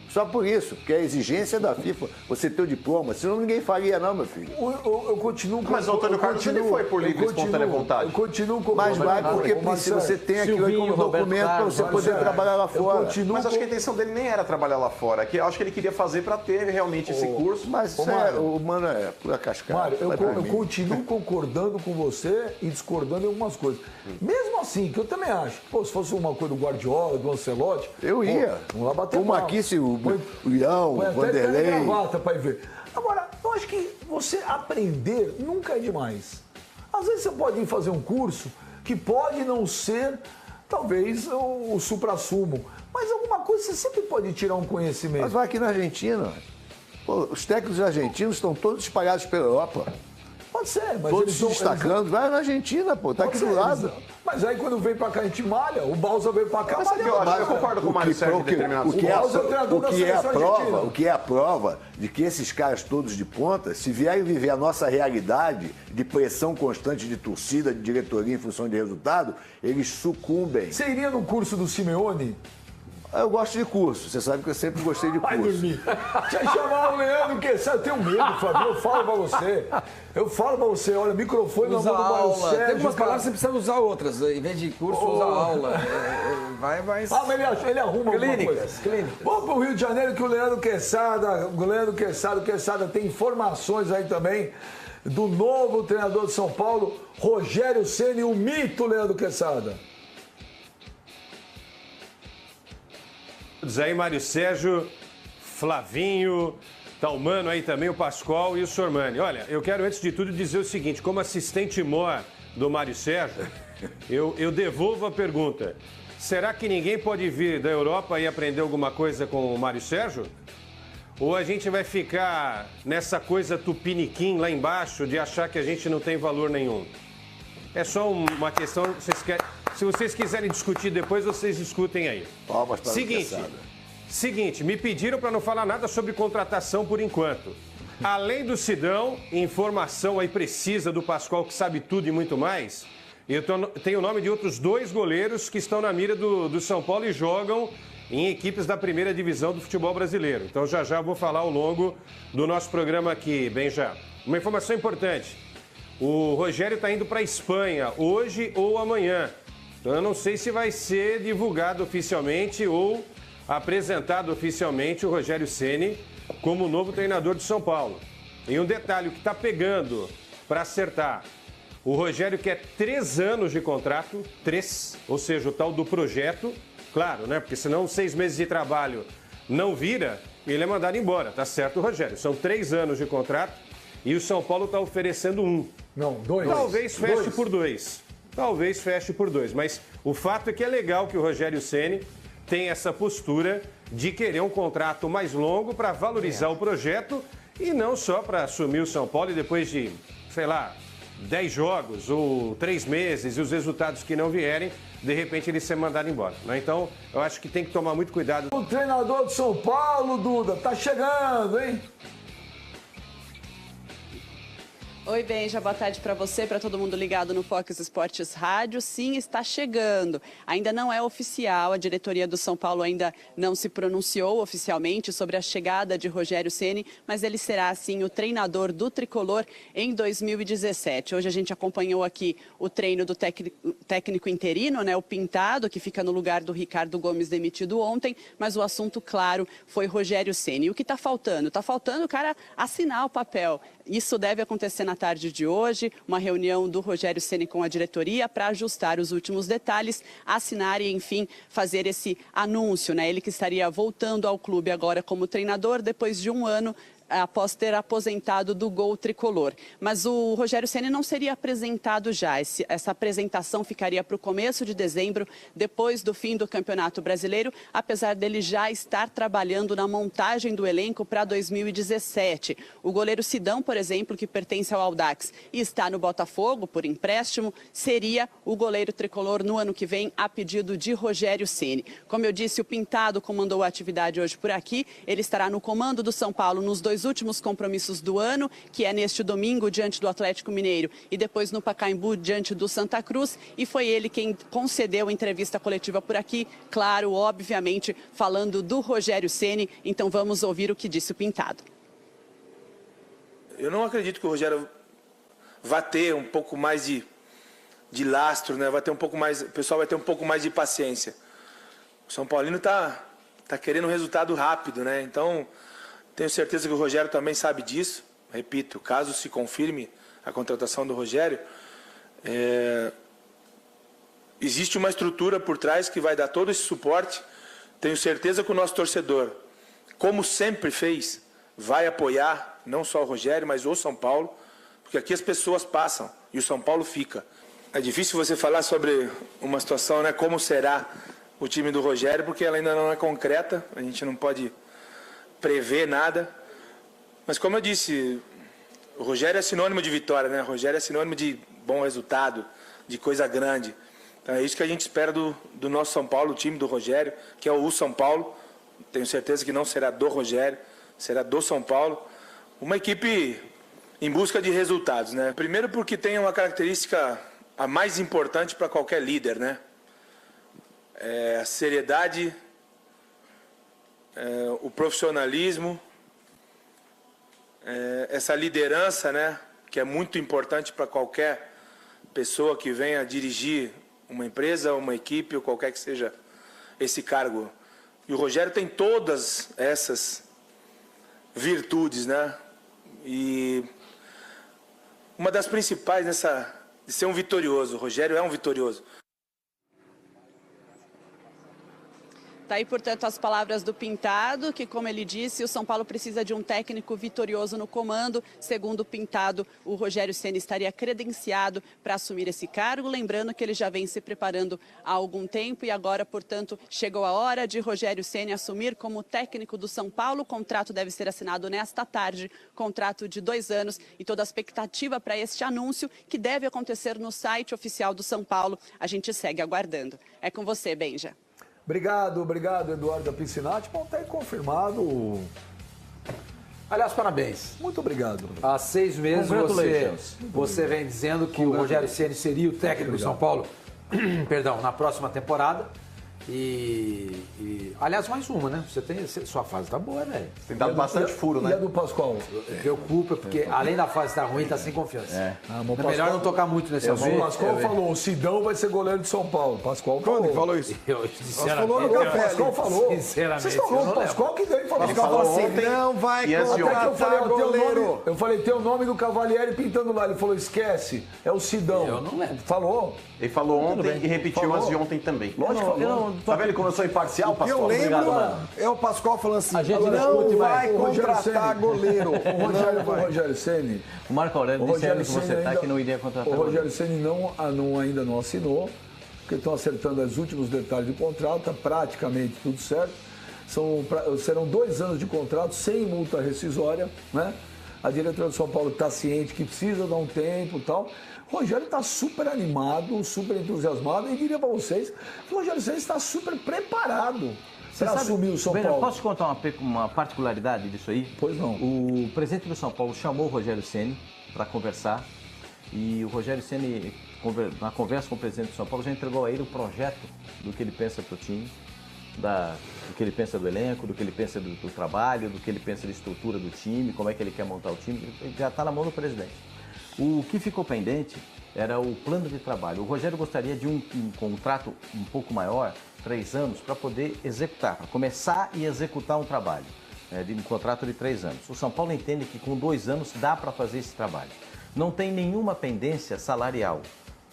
Só por isso, porque é a exigência da FIFA, você ter o diploma, senão ninguém faria não, meu filho. Eu continuo... Mas o Antônio Carlos ele foi por livre e espontânea vontade. Eu continuo com... Mas vai porque você tem aquilo aí como documento para você poder trabalhar lá fora. Mas acho que a intenção dele nem era trabalhar lá fora, que acho que ele queria fazer para ter realmente esse curso. Mas o mano é pura cascata. Mário, eu continuo concordando com você e discordando em algumas coisas. Mesmo assim, que eu também acho, se fosse uma coisa do Guardiola, do Ancelotti... Eu ia. Vamos lá bater uma aqui, se o Leão, o Vanderlei... Gravata para ver. Agora, eu acho que você aprender nunca é demais. Às vezes você pode ir fazer um curso que pode não ser, talvez, o suprassumo, mas alguma coisa você sempre pode tirar um conhecimento. Mas vai aqui na Argentina. Pô, os técnicos argentinos estão todos espalhados pela Europa. Pode ser, mas todos se destacando. Vai na Argentina, pô, tá aqui do lado. Mas aí quando vem pra cá a gente malha, o Balsa veio pra cá, malha. Eu concordo com o Mário Sérgio em determinados pontos. O que é a prova de que esses caras todos de ponta, se vierem viver a nossa realidade de pressão constante de torcida, de diretoria em função de resultado, eles sucumbem. Você iria no curso do Simeone? Eu gosto de curso, você sabe que eu sempre gostei de curso. Vai dormir. Deixa eu chamar o Leandro Quezada, eu tenho medo, Fabio, eu falo pra você. Olha, microfone na mão do Mário Sérgio. Tem algumas palavras que você precisa usar outras, em vez de curso, usa aula. Vai. Mas ele arruma clínicas. Vamos pro Rio de Janeiro que o Leandro Quezada tem informações aí também do novo treinador de São Paulo, Rogério Ceni, o mito Leandro Quezada. Aí, Mário Sérgio, Flavinho, tá o Mano aí também, o Pascoal e o Sormani. Olha, eu quero antes de tudo dizer o seguinte, como assistente mor do Mário Sérgio, eu devolvo a pergunta. Será que ninguém pode vir da Europa e aprender alguma coisa com o Mário Sérgio? Ou a gente vai ficar nessa coisa tupiniquim lá embaixo de achar que a gente não tem valor nenhum? É só uma questão, se vocês quiserem discutir depois, vocês discutem aí. Seguinte, me pediram para não falar nada sobre contratação por enquanto. Além do Sidão, informação aí precisa do Pascoal, que sabe tudo e muito mais, eu tenho o nome de outros 2 goleiros que estão na mira do São Paulo e jogam em equipes da primeira divisão do futebol brasileiro. Então já vou falar ao longo do nosso programa aqui, Benja. Uma informação importante. O Rogério está indo para a Espanha hoje ou amanhã. Então eu não sei se vai ser divulgado oficialmente ou apresentado oficialmente o Rogério Ceni como novo treinador de São Paulo. E um detalhe, o que está pegando para acertar. O Rogério quer 3 anos de contrato, 3, ou seja, o tal do projeto. Claro, né? Porque senão 6 meses de trabalho não vira, ele é mandado embora. Tá certo, Rogério? São 3 anos de contrato e o São Paulo está oferecendo 1. Não, 2. Talvez feche por 2. Talvez feche por 2. Mas o fato é que é legal que o Rogério Ceni tem essa postura de querer um contrato mais longo para valorizar o projeto e não só para assumir o São Paulo e depois de, 10 jogos ou 3 meses e os resultados que não vierem, de repente ele ser mandado embora. Né? Então, eu acho que tem que tomar muito cuidado. O treinador de São Paulo, Duda, tá chegando, hein? Oi, Benja, boa tarde para você, para todo mundo ligado no Fox Esportes Rádio. Sim, está chegando. Ainda não é oficial, a diretoria do São Paulo ainda não se pronunciou oficialmente sobre a chegada de Rogério Ceni, mas ele será, sim, o treinador do Tricolor em 2017. Hoje a gente acompanhou aqui o treino do técnico interino, né, o Pintado, que fica no lugar do Ricardo Gomes, demitido ontem, mas o assunto, claro, foi Rogério Ceni. E o que está faltando? Está faltando o cara assinar o papel. Isso deve acontecer na tarde de hoje, uma reunião do Rogério Ceni com a diretoria para ajustar os últimos detalhes, assinar e, enfim, fazer esse anúncio, né? Ele que estaria voltando ao clube agora como treinador depois de 1 ano após ter aposentado do Gol Tricolor. Mas o Rogério Ceni não seria apresentado já. Essa apresentação ficaria para o começo de dezembro, depois do fim do Campeonato Brasileiro, apesar dele já estar trabalhando na montagem do elenco para 2017. O goleiro Sidão, por exemplo, que pertence ao Audax e está no Botafogo por empréstimo, seria o goleiro tricolor no ano que vem, a pedido de Rogério Ceni. Como eu disse, o Pintado comandou a atividade hoje por aqui. Ele estará no comando do São Paulo nos 2 dois últimos compromissos do ano, que é neste domingo diante do Atlético Mineiro e depois no Pacaembu diante do Santa Cruz, e foi ele quem concedeu a entrevista coletiva por aqui, claro, obviamente, falando do Rogério Ceni. Então vamos ouvir o que disse o Pintado. Eu não acredito que o Rogério vá ter um pouco mais de lastro, né? Vai ter um pouco mais, o pessoal vai ter um pouco mais de paciência. O São Paulino tá querendo um resultado rápido, né? Então, tenho certeza que o Rogério também sabe disso. Repito, caso se confirme a contratação do Rogério, existe uma estrutura por trás que vai dar todo esse suporte. Tenho certeza que o nosso torcedor, como sempre fez, vai apoiar não só o Rogério, mas o São Paulo, porque aqui as pessoas passam e o São Paulo fica. É difícil você falar sobre uma situação, né, como será o time do Rogério, porque ela ainda não é concreta, a gente não pode prever nada. Mas como eu disse, o Rogério é sinônimo de vitória, né? O Rogério é sinônimo de bom resultado, de coisa grande. Então é isso que a gente espera do nosso São Paulo, o time do Rogério, que é o São Paulo. Tenho certeza que não será do Rogério, será do São Paulo. Uma equipe em busca de resultados, né? Primeiro porque tem uma característica a mais importante para qualquer líder, né? A seriedade, o profissionalismo, essa liderança, né? Que é muito importante para qualquer pessoa que venha dirigir uma empresa, uma equipe ou qualquer que seja esse cargo. E o Rogério tem todas essas virtudes, né? E uma das principais de ser um vitorioso. O Rogério é um vitorioso. Tá aí, portanto, as palavras do Pintado, que, como ele disse, o São Paulo precisa de um técnico vitorioso no comando. Segundo o Pintado, o Rogério Ceni estaria credenciado para assumir esse cargo. Lembrando que ele já vem se preparando há algum tempo e agora, portanto, chegou a hora de Rogério Ceni assumir como técnico do São Paulo. O contrato deve ser assinado nesta tarde, contrato de 2 anos, e toda a expectativa para este anúncio, que deve acontecer no site oficial do São Paulo. A gente segue aguardando. É com você, Benja. Obrigado, Eduardo Piscinati. Bom, tá aí confirmado. Aliás, parabéns. Muito obrigado. Há 6 meses você vem dizendo que o Rogério Ceni seria o técnico do São Paulo, perdão, na próxima temporada. Aliás, mais uma, né? Sua fase tá boa, né? Tem dado bastante furo, né? E a do Pascoal? Preocupa, porque além da fase estar ruim, tá sem confiança. É melhor não tocar muito nesse assunto. O Pascoal falou, o Sidão vai ser goleiro de São Paulo. Pascoal falou. Quando falou isso? O Pascoal falou. Sinceramente, vocês falaram, o Pascoal que deu informação. Ele falou assim, ontem, não vai contratar goleiro. Eu falei, tem o nome do Cavalieri pintando lá. Ele falou, esquece, é o Sidão. Eu não lembro. Falou? Ele falou ontem e repetiu antes de ontem também. Lógico que falou. Tá vendo como eu sou imparcial, Pascoal? Eu lembro, Obrigado, é o Pascoal falando assim, A gente não vai contratar goleiro. O Rogério Ceni. O Marco Aurélio disse que você tá que não iria contratar. O Rogério Ceni ainda não assinou, porque estão acertando os últimos detalhes do contrato, está praticamente tudo certo. Serão 2 anos de contrato sem multa rescisória, né? A diretoria do São Paulo está ciente que precisa dar um tempo e tal. O Rogério está super animado, super entusiasmado, e diria para vocês que o Rogério Ceni está super preparado para assumir o São Paulo. Posso contar uma particularidade disso aí? Pois não. O presidente do São Paulo chamou o Rogério Ceni para conversar, e o Rogério Ceni, na conversa com o presidente do São Paulo, já entregou a ele o projeto do que ele pensa para o time, do que ele pensa do elenco, do que ele pensa do trabalho, do que ele pensa da estrutura do time, como é que ele quer montar o time. Já está na mão do presidente. O que ficou pendente era o plano de trabalho. O Rogério gostaria de um contrato um pouco maior, 3 anos, para poder executar, para começar e executar um trabalho, de um contrato de 3 anos. O São Paulo entende que com 2 anos dá para fazer esse trabalho. Não tem nenhuma pendência salarial.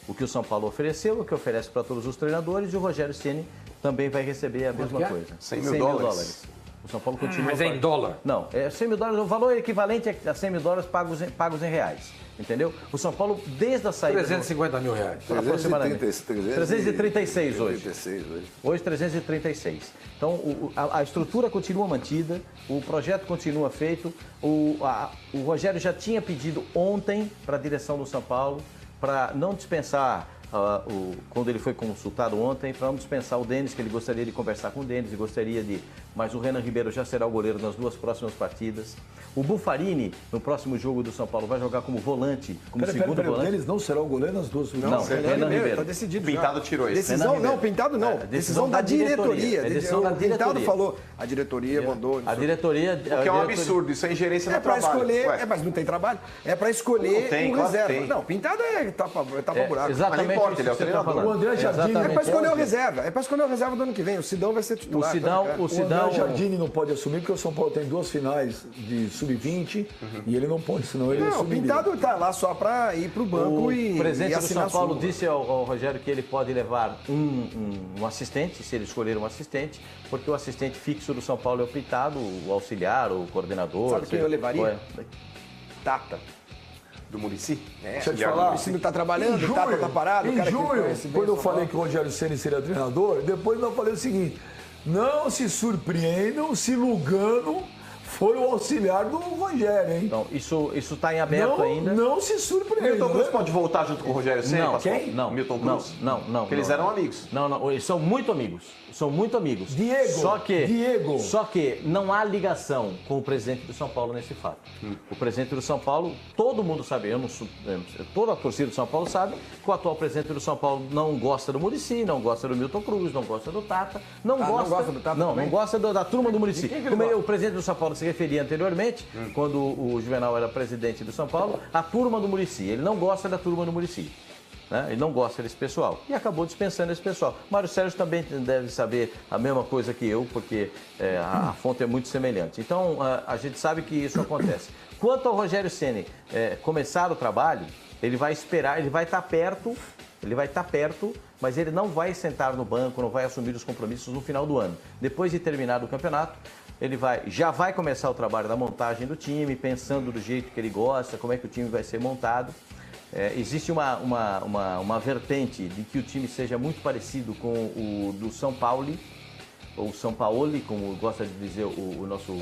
O que o São Paulo ofereceu, o que oferece para todos os treinadores, e o Rogério Ceni também vai receber a mesma coisa. 100 mil dólares. O São Paulo continua... Mas é em dólar? Não, é 100 mil dólares, o valor equivalente a 100 mil dólares pagos em reais, entendeu? O São Paulo, desde a saída... 350 mil reais. Aproximadamente. 336 hoje. Hoje 336. Então, a estrutura continua mantida, o projeto continua feito, o Rogério já tinha pedido ontem para a direção do São Paulo para não dispensar quando ele foi consultado ontem, para dispensar o Denis, que ele gostaria de conversar com o Denis, e gostaria de... Mas o Renan Ribeiro já será o goleiro nas 2 próximas partidas. O Buffarini, no próximo jogo do São Paulo, vai jogar como volante, como segundo volante. O Denis não será o goleiro nas 2 Não, Renan Ribeiro. Está decidido. Pintado tirou isso. Decisão não, Pintado não. Decisão da diretoria. Decisão da diretoria. Pintado falou, a diretoria mandou. A diretoria... O que é um absurdo, isso é ingerência no trabalho. Escolher, mas não tem trabalho. É para escolher um reserva. Não, Pintado é tapa-buraco. Exatamente. Mas não importa, ele é o treinador. O André Jardine É para escolher o reserva. É para escolher o reserva do ano que vem. O Sidão vai ser titular. O André Jardine não pode assumir, porque o São Paulo tem 2 finais de sub-20 e ele não pode, senão ele assumiria. O Pintado está lá só para ir para o banco e o presidente do São Paulo súmula. disse ao Rogério que ele pode levar um assistente, se ele escolher um assistente, porque o assistente fixo do São Paulo é o Pintado, o auxiliar, o coordenador. Sabe quem eu levaria? Tata. Do Muricy? Deixa eu te falar. O Muricy não está trabalhando, o Tata está parado. Em junho, quando eu falei que o Rogério Ceni seria treinador, depois eu falei o seguinte: não se surpreendam se Lugano for o auxiliar do Rogério, hein? Então, isso está em aberto ainda. Não se surpreendam. Milton Cruz pode voltar junto com o Rogério Ceni? Não, Quem? Não, Milton Cruz? Não. Porque eles eram amigos. Não, eles são muito amigos. São muito amigos. Diego. Só que não há ligação com o presidente do São Paulo nesse fato. O presidente do São Paulo, todo mundo sabe, toda a torcida do São Paulo sabe que o atual presidente do São Paulo não gosta do Muricy, não gosta do Milton Cruz, não gosta do Tata, não gosta do Tata. Não gosta da turma do Muricy. Como o presidente do São Paulo se referia anteriormente, quando o Juvenal era presidente do São Paulo, a turma do Muricy. Ele não gosta da turma do Muricy. Né? Ele não gosta desse pessoal. E acabou dispensando esse pessoal. Mário Sérgio também deve saber a mesma coisa que eu, porque a fonte é muito semelhante. Então, a gente sabe que isso acontece. Quanto ao Rogério Ceni começar o trabalho, ele vai esperar, ele vai estar perto, mas ele não vai sentar no banco, não vai assumir os compromissos no final do ano. Depois de terminar o campeonato, ele já vai começar o trabalho da montagem do time, pensando do jeito que ele gosta, como é que o time vai ser montado. Existe uma vertente de que o time seja muito parecido com o do São Paulo, ou São Paulo, como gosta de dizer o nosso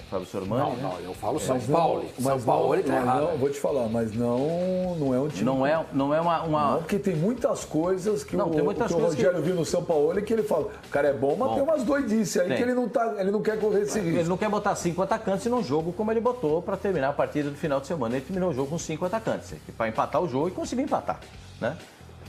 Fábio Sormani. Não, eu falo São Paulo. São Paulo está errado. Não, vou te falar, mas não é um time... Não é uma... Não, porque tem muitas coisas que o Rogério viu no São Paulo e que ele fala, o cara é bom, mas tem umas doidices aí que ele não quer correr esse risco. Ele não quer botar 5 atacantes num jogo como ele botou para terminar a partida do final de semana. Ele terminou o jogo com 5 atacantes, para empatar o jogo e conseguir empatar, né?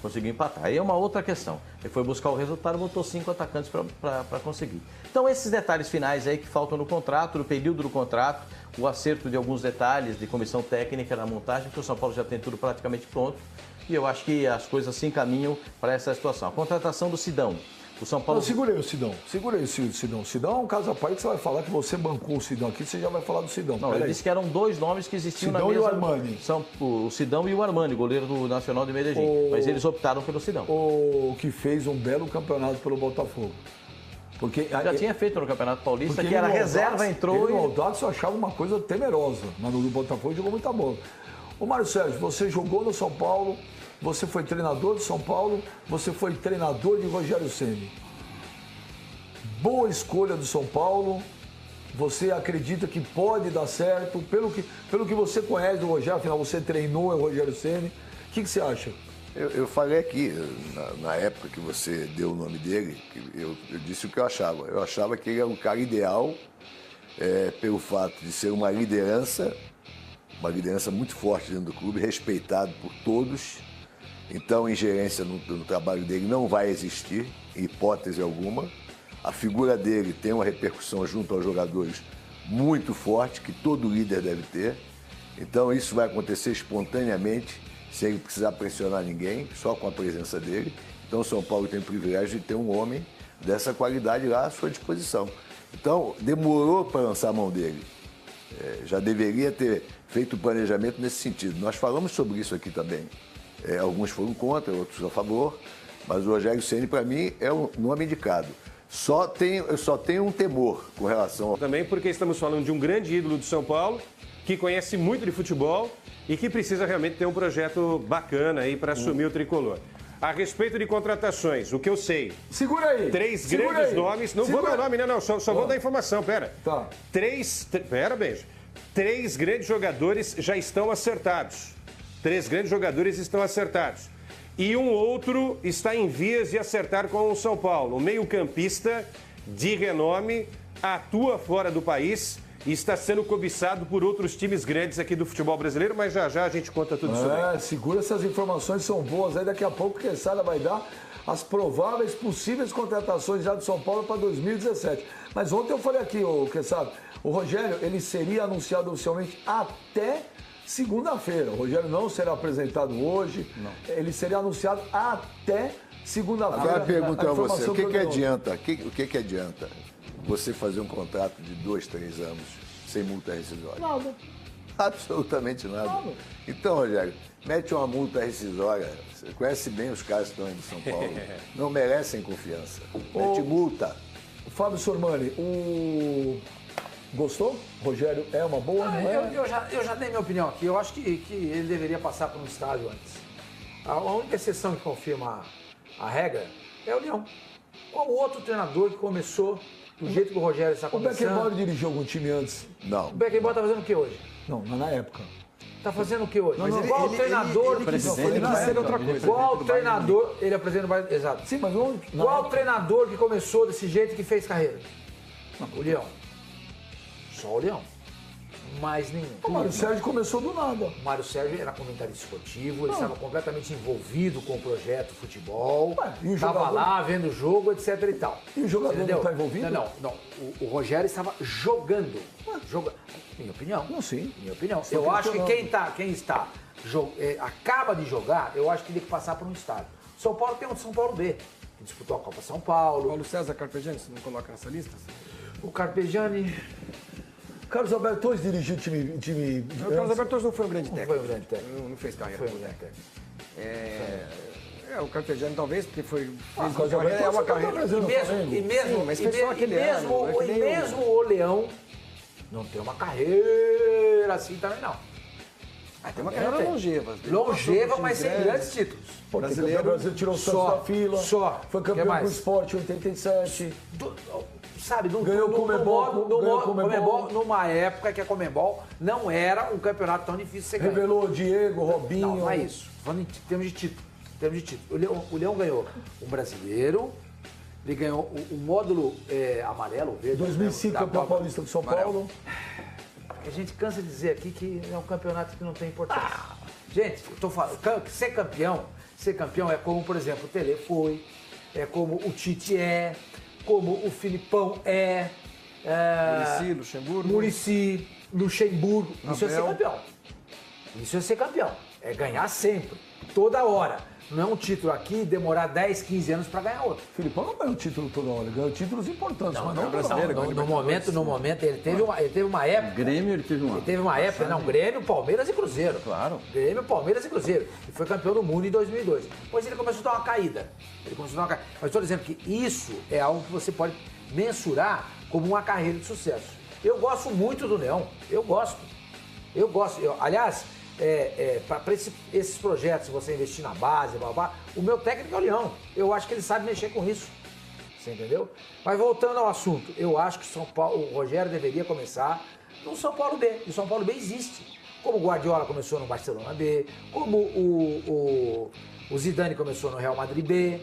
Conseguiu empatar. Aí é uma outra questão. Ele foi buscar o resultado e botou 5 atacantes para conseguir. Então, esses detalhes finais aí que faltam no contrato, no período do contrato, o acerto de alguns detalhes de comissão técnica na montagem, porque o São Paulo já tem tudo praticamente pronto. E eu acho que as coisas se encaminham para essa situação. A contratação do Sidão. O São Paulo... Não, segurei o Sidão. O Sidão é um caso à parte que você vai falar que você bancou o Sidão aqui, você já vai falar do Sidão. Não, ele disse que eram 2 nomes que existiam Sidão na mesa. E o Armani. O Sidão e o Armani, goleiro do Nacional de Medellín. Mas eles optaram pelo Sidão. O que fez um belo campeonato pelo Botafogo. Porque já tinha feito no Campeonato Paulista, que era reserva, entrou e... O Audax eu achava uma coisa temerosa, mas no Botafogo jogou muita bola. Ô Mário Sérgio, você jogou no São Paulo, você foi treinador do São Paulo, você foi treinador de Rogério Ceni. Boa escolha do São Paulo, você acredita que pode dar certo, pelo que você conhece do Rogério, afinal você treinou o Rogério Ceni, o que você acha? Eu falei aqui, na época que você deu o nome dele, eu disse o que eu achava. Eu achava que ele era um cara ideal, pelo fato de ser uma liderança muito forte dentro do clube, respeitado por todos. Então, ingerência no trabalho dele não vai existir, em hipótese alguma. A figura dele tem uma repercussão junto aos jogadores muito forte, que todo líder deve ter. Então, isso vai acontecer espontaneamente, sem ele precisar pressionar ninguém, só com a presença dele. Então, o São Paulo tem o privilégio de ter um homem dessa qualidade lá à sua disposição. Então, demorou para lançar a mão dele. Já deveria ter feito o planejamento nesse sentido. Nós falamos sobre isso aqui também. Alguns foram contra, outros a favor, mas o Rogério Ceni, para mim, é o nome indicado. Eu só tenho um temor com relação ao... Também porque estamos falando de um grande ídolo do São Paulo, que conhece muito de futebol e que precisa realmente ter um projeto bacana aí para assumir o tricolor. A respeito de contratações, o que eu sei... Segura aí! 3 grandes nomes... Não vou dar nome, não. Só vou dar informação, pera. Tá. Pera, beijo. 3 grandes jogadores já estão acertados. 3 grandes jogadores estão acertados. E um outro está em vias de acertar com o São Paulo. O meio-campista de renome atua fora do país e está sendo cobiçado por outros times grandes aqui do futebol brasileiro, mas já já a gente conta tudo isso aí. Segura, essas informações são boas. Aí daqui a pouco o Quesada vai dar as prováveis possíveis contratações já do São Paulo para 2017. Mas ontem eu falei aqui, Quesada, o Rogério, ele seria anunciado oficialmente até segunda-feira. O Rogério não será apresentado hoje. Não. Ele seria anunciado até segunda-feira. Agora pergunto a você, o que adianta? O que adianta você fazer um contrato de 2, 3 anos sem multa rescisória? Nada. Absolutamente nada. Então, Rogério, mete uma multa rescisória. Você conhece bem os caras que estão aí no São Paulo. Não merecem confiança. Mete multa. Fábio Sormani, gostou? Rogério é uma boa, não é? Eu já dei minha opinião aqui. Eu acho que ele deveria passar por um estádio antes. A única exceção que confirma a regra é o Leão. Qual outro treinador que começou do jeito que o Rogério está começando? O Beckenbauer dirigiu algum time antes? Não. O Beckenbauer está fazendo o que hoje? Não, na época. Está fazendo o que hoje? Mas qual treinador... Ele quis ser outra coisa. Qual treinador... Ele é presidente do Bayern... Exato. Sim, mas qual treinador que começou desse jeito que fez carreira? Não, o Leão. Só o Leão. Mais nenhum. O Mário Sérgio começou do nada. O Mário Sérgio era comentarista esportivo, ele estava completamente envolvido com o projeto futebol, estava lá vendo o jogo, etc e tal. E o jogador não está envolvido? Não. O Rogério estava jogando. Minha opinião. Não, sim. Minha opinião. Eu acho que quem acaba de jogar, eu acho que tem que passar por um estádio. São Paulo tem um São Paulo B, que disputou a Copa São Paulo. Paulo César Carpegiani, você não coloca nessa lista? O Carpegiani... Carlos Alberto Torres dirigiu o time... O Carlos Alberto Torres não foi um grande técnico. Não foi um grande técnico. Não fez carreira. Foi um grande técnico. O Carpegiani talvez, porque fez uma carreira. E mesmo o Leão não tem uma carreira assim também, não. Tem uma carreira longeva. Longeva, mas sem grandes títulos. O Brasil tirou o Santos da fila. Foi campeão com o Sport em 87. Ganhou o Comebol numa época que a Comebol não era um campeonato tão difícil de ser ganho. Revelou Diego, Robinho. Não é isso. Falando em termos de título. O Leão ganhou um brasileiro, ele ganhou o módulo amarelo, verde. 2005, campeão paulista do São Paulo. A gente cansa de dizer aqui que é um campeonato que não tem importância. Gente, eu tô falando, ser campeão é como, por exemplo, o Tele foi, é como o Tite é, como o Filipão Muricy, Luxemburgo. Isso é ser campeão. Isso é ser campeão. É ganhar sempre, toda hora. Não é um título aqui demorar 10, 15 anos para ganhar outro. O Filipão não ganhou título toda hora, ganhou títulos importantes. Mas não brasileiro. No momento, ele teve uma época. Grêmio, ele teve uma. Ele teve uma época, Grêmio, Palmeiras e Cruzeiro. Claro. Grêmio, Palmeiras e Cruzeiro. E foi campeão do mundo em 2002. Depois ele começou a dar uma caída. Mas estou dizendo que isso é algo que você pode mensurar como uma carreira de sucesso. Eu gosto muito do Leão. Eu gosto. Aliás, para esses projetos, se você investir na base, o meu técnico é o Leão. Eu acho que ele sabe mexer com isso. Você entendeu? Mas voltando ao assunto, eu acho que o Rogério deveria começar no São Paulo B. E o São Paulo B existe. Como o Guardiola começou no Barcelona B, como o Zidane começou no Real Madrid B.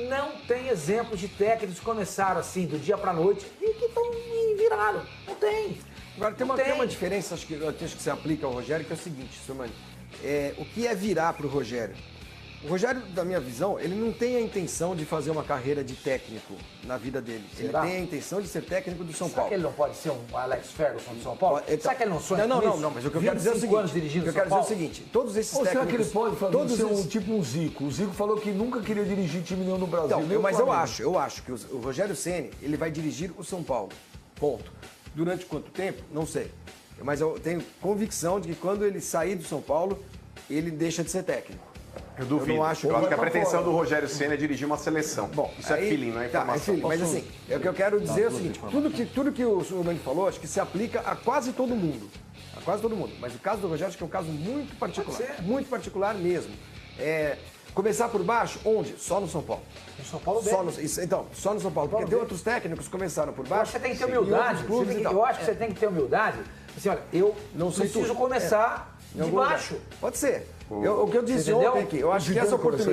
Não tem exemplos de técnicos que começaram assim, do dia para noite, e que viraram. Não tem. Agora, tem uma diferença, acho que se aplica ao Rogério, que é o seguinte, Sormani. O que é virar para o Rogério? O Rogério, da minha visão, ele não tem a intenção de fazer uma carreira de técnico na vida dele. Será? Ele tem a intenção de ser técnico do São Paulo. Será que ele não pode ser um Alex Ferguson do São Paulo? Será que ele não sonha Não, mas o que eu quero dizer é o seguinte. Anos dirigindo eu quero dizer o seguinte, todos esses técnicos... Será que ele pode fazer tipo um Zico? O Zico falou que nunca queria dirigir time nenhum no Brasil. Não, mas eu acho que o Rogério Ceni, ele vai dirigir o São Paulo. Ponto. Durante quanto tempo? Não sei. Mas eu tenho convicção de que quando ele sair do São Paulo, ele deixa de ser técnico. Eu duvido. Eu acho que a pretensão do Rogério Ceni é dirigir uma seleção. Bom, isso é feeling, não é informação. Mas assim, o que eu quero dizer é o seguinte, tudo que o Sormani falou, acho que se aplica a quase todo mundo. A quase todo mundo. Mas o caso do Rogério acho que é um caso muito particular. Muito particular mesmo. Começar por baixo, onde? Só no São Paulo. No São Paulo só no São Paulo. Porque tem outros técnicos que começaram por baixo. Eu acho que você tem que ter humildade. Eu acho que você tem que ter humildade. Assim, olha, eu não preciso começar Em De baixo. Pode ser. O que eu disse ontem aqui, eu acho que essa oportunidade...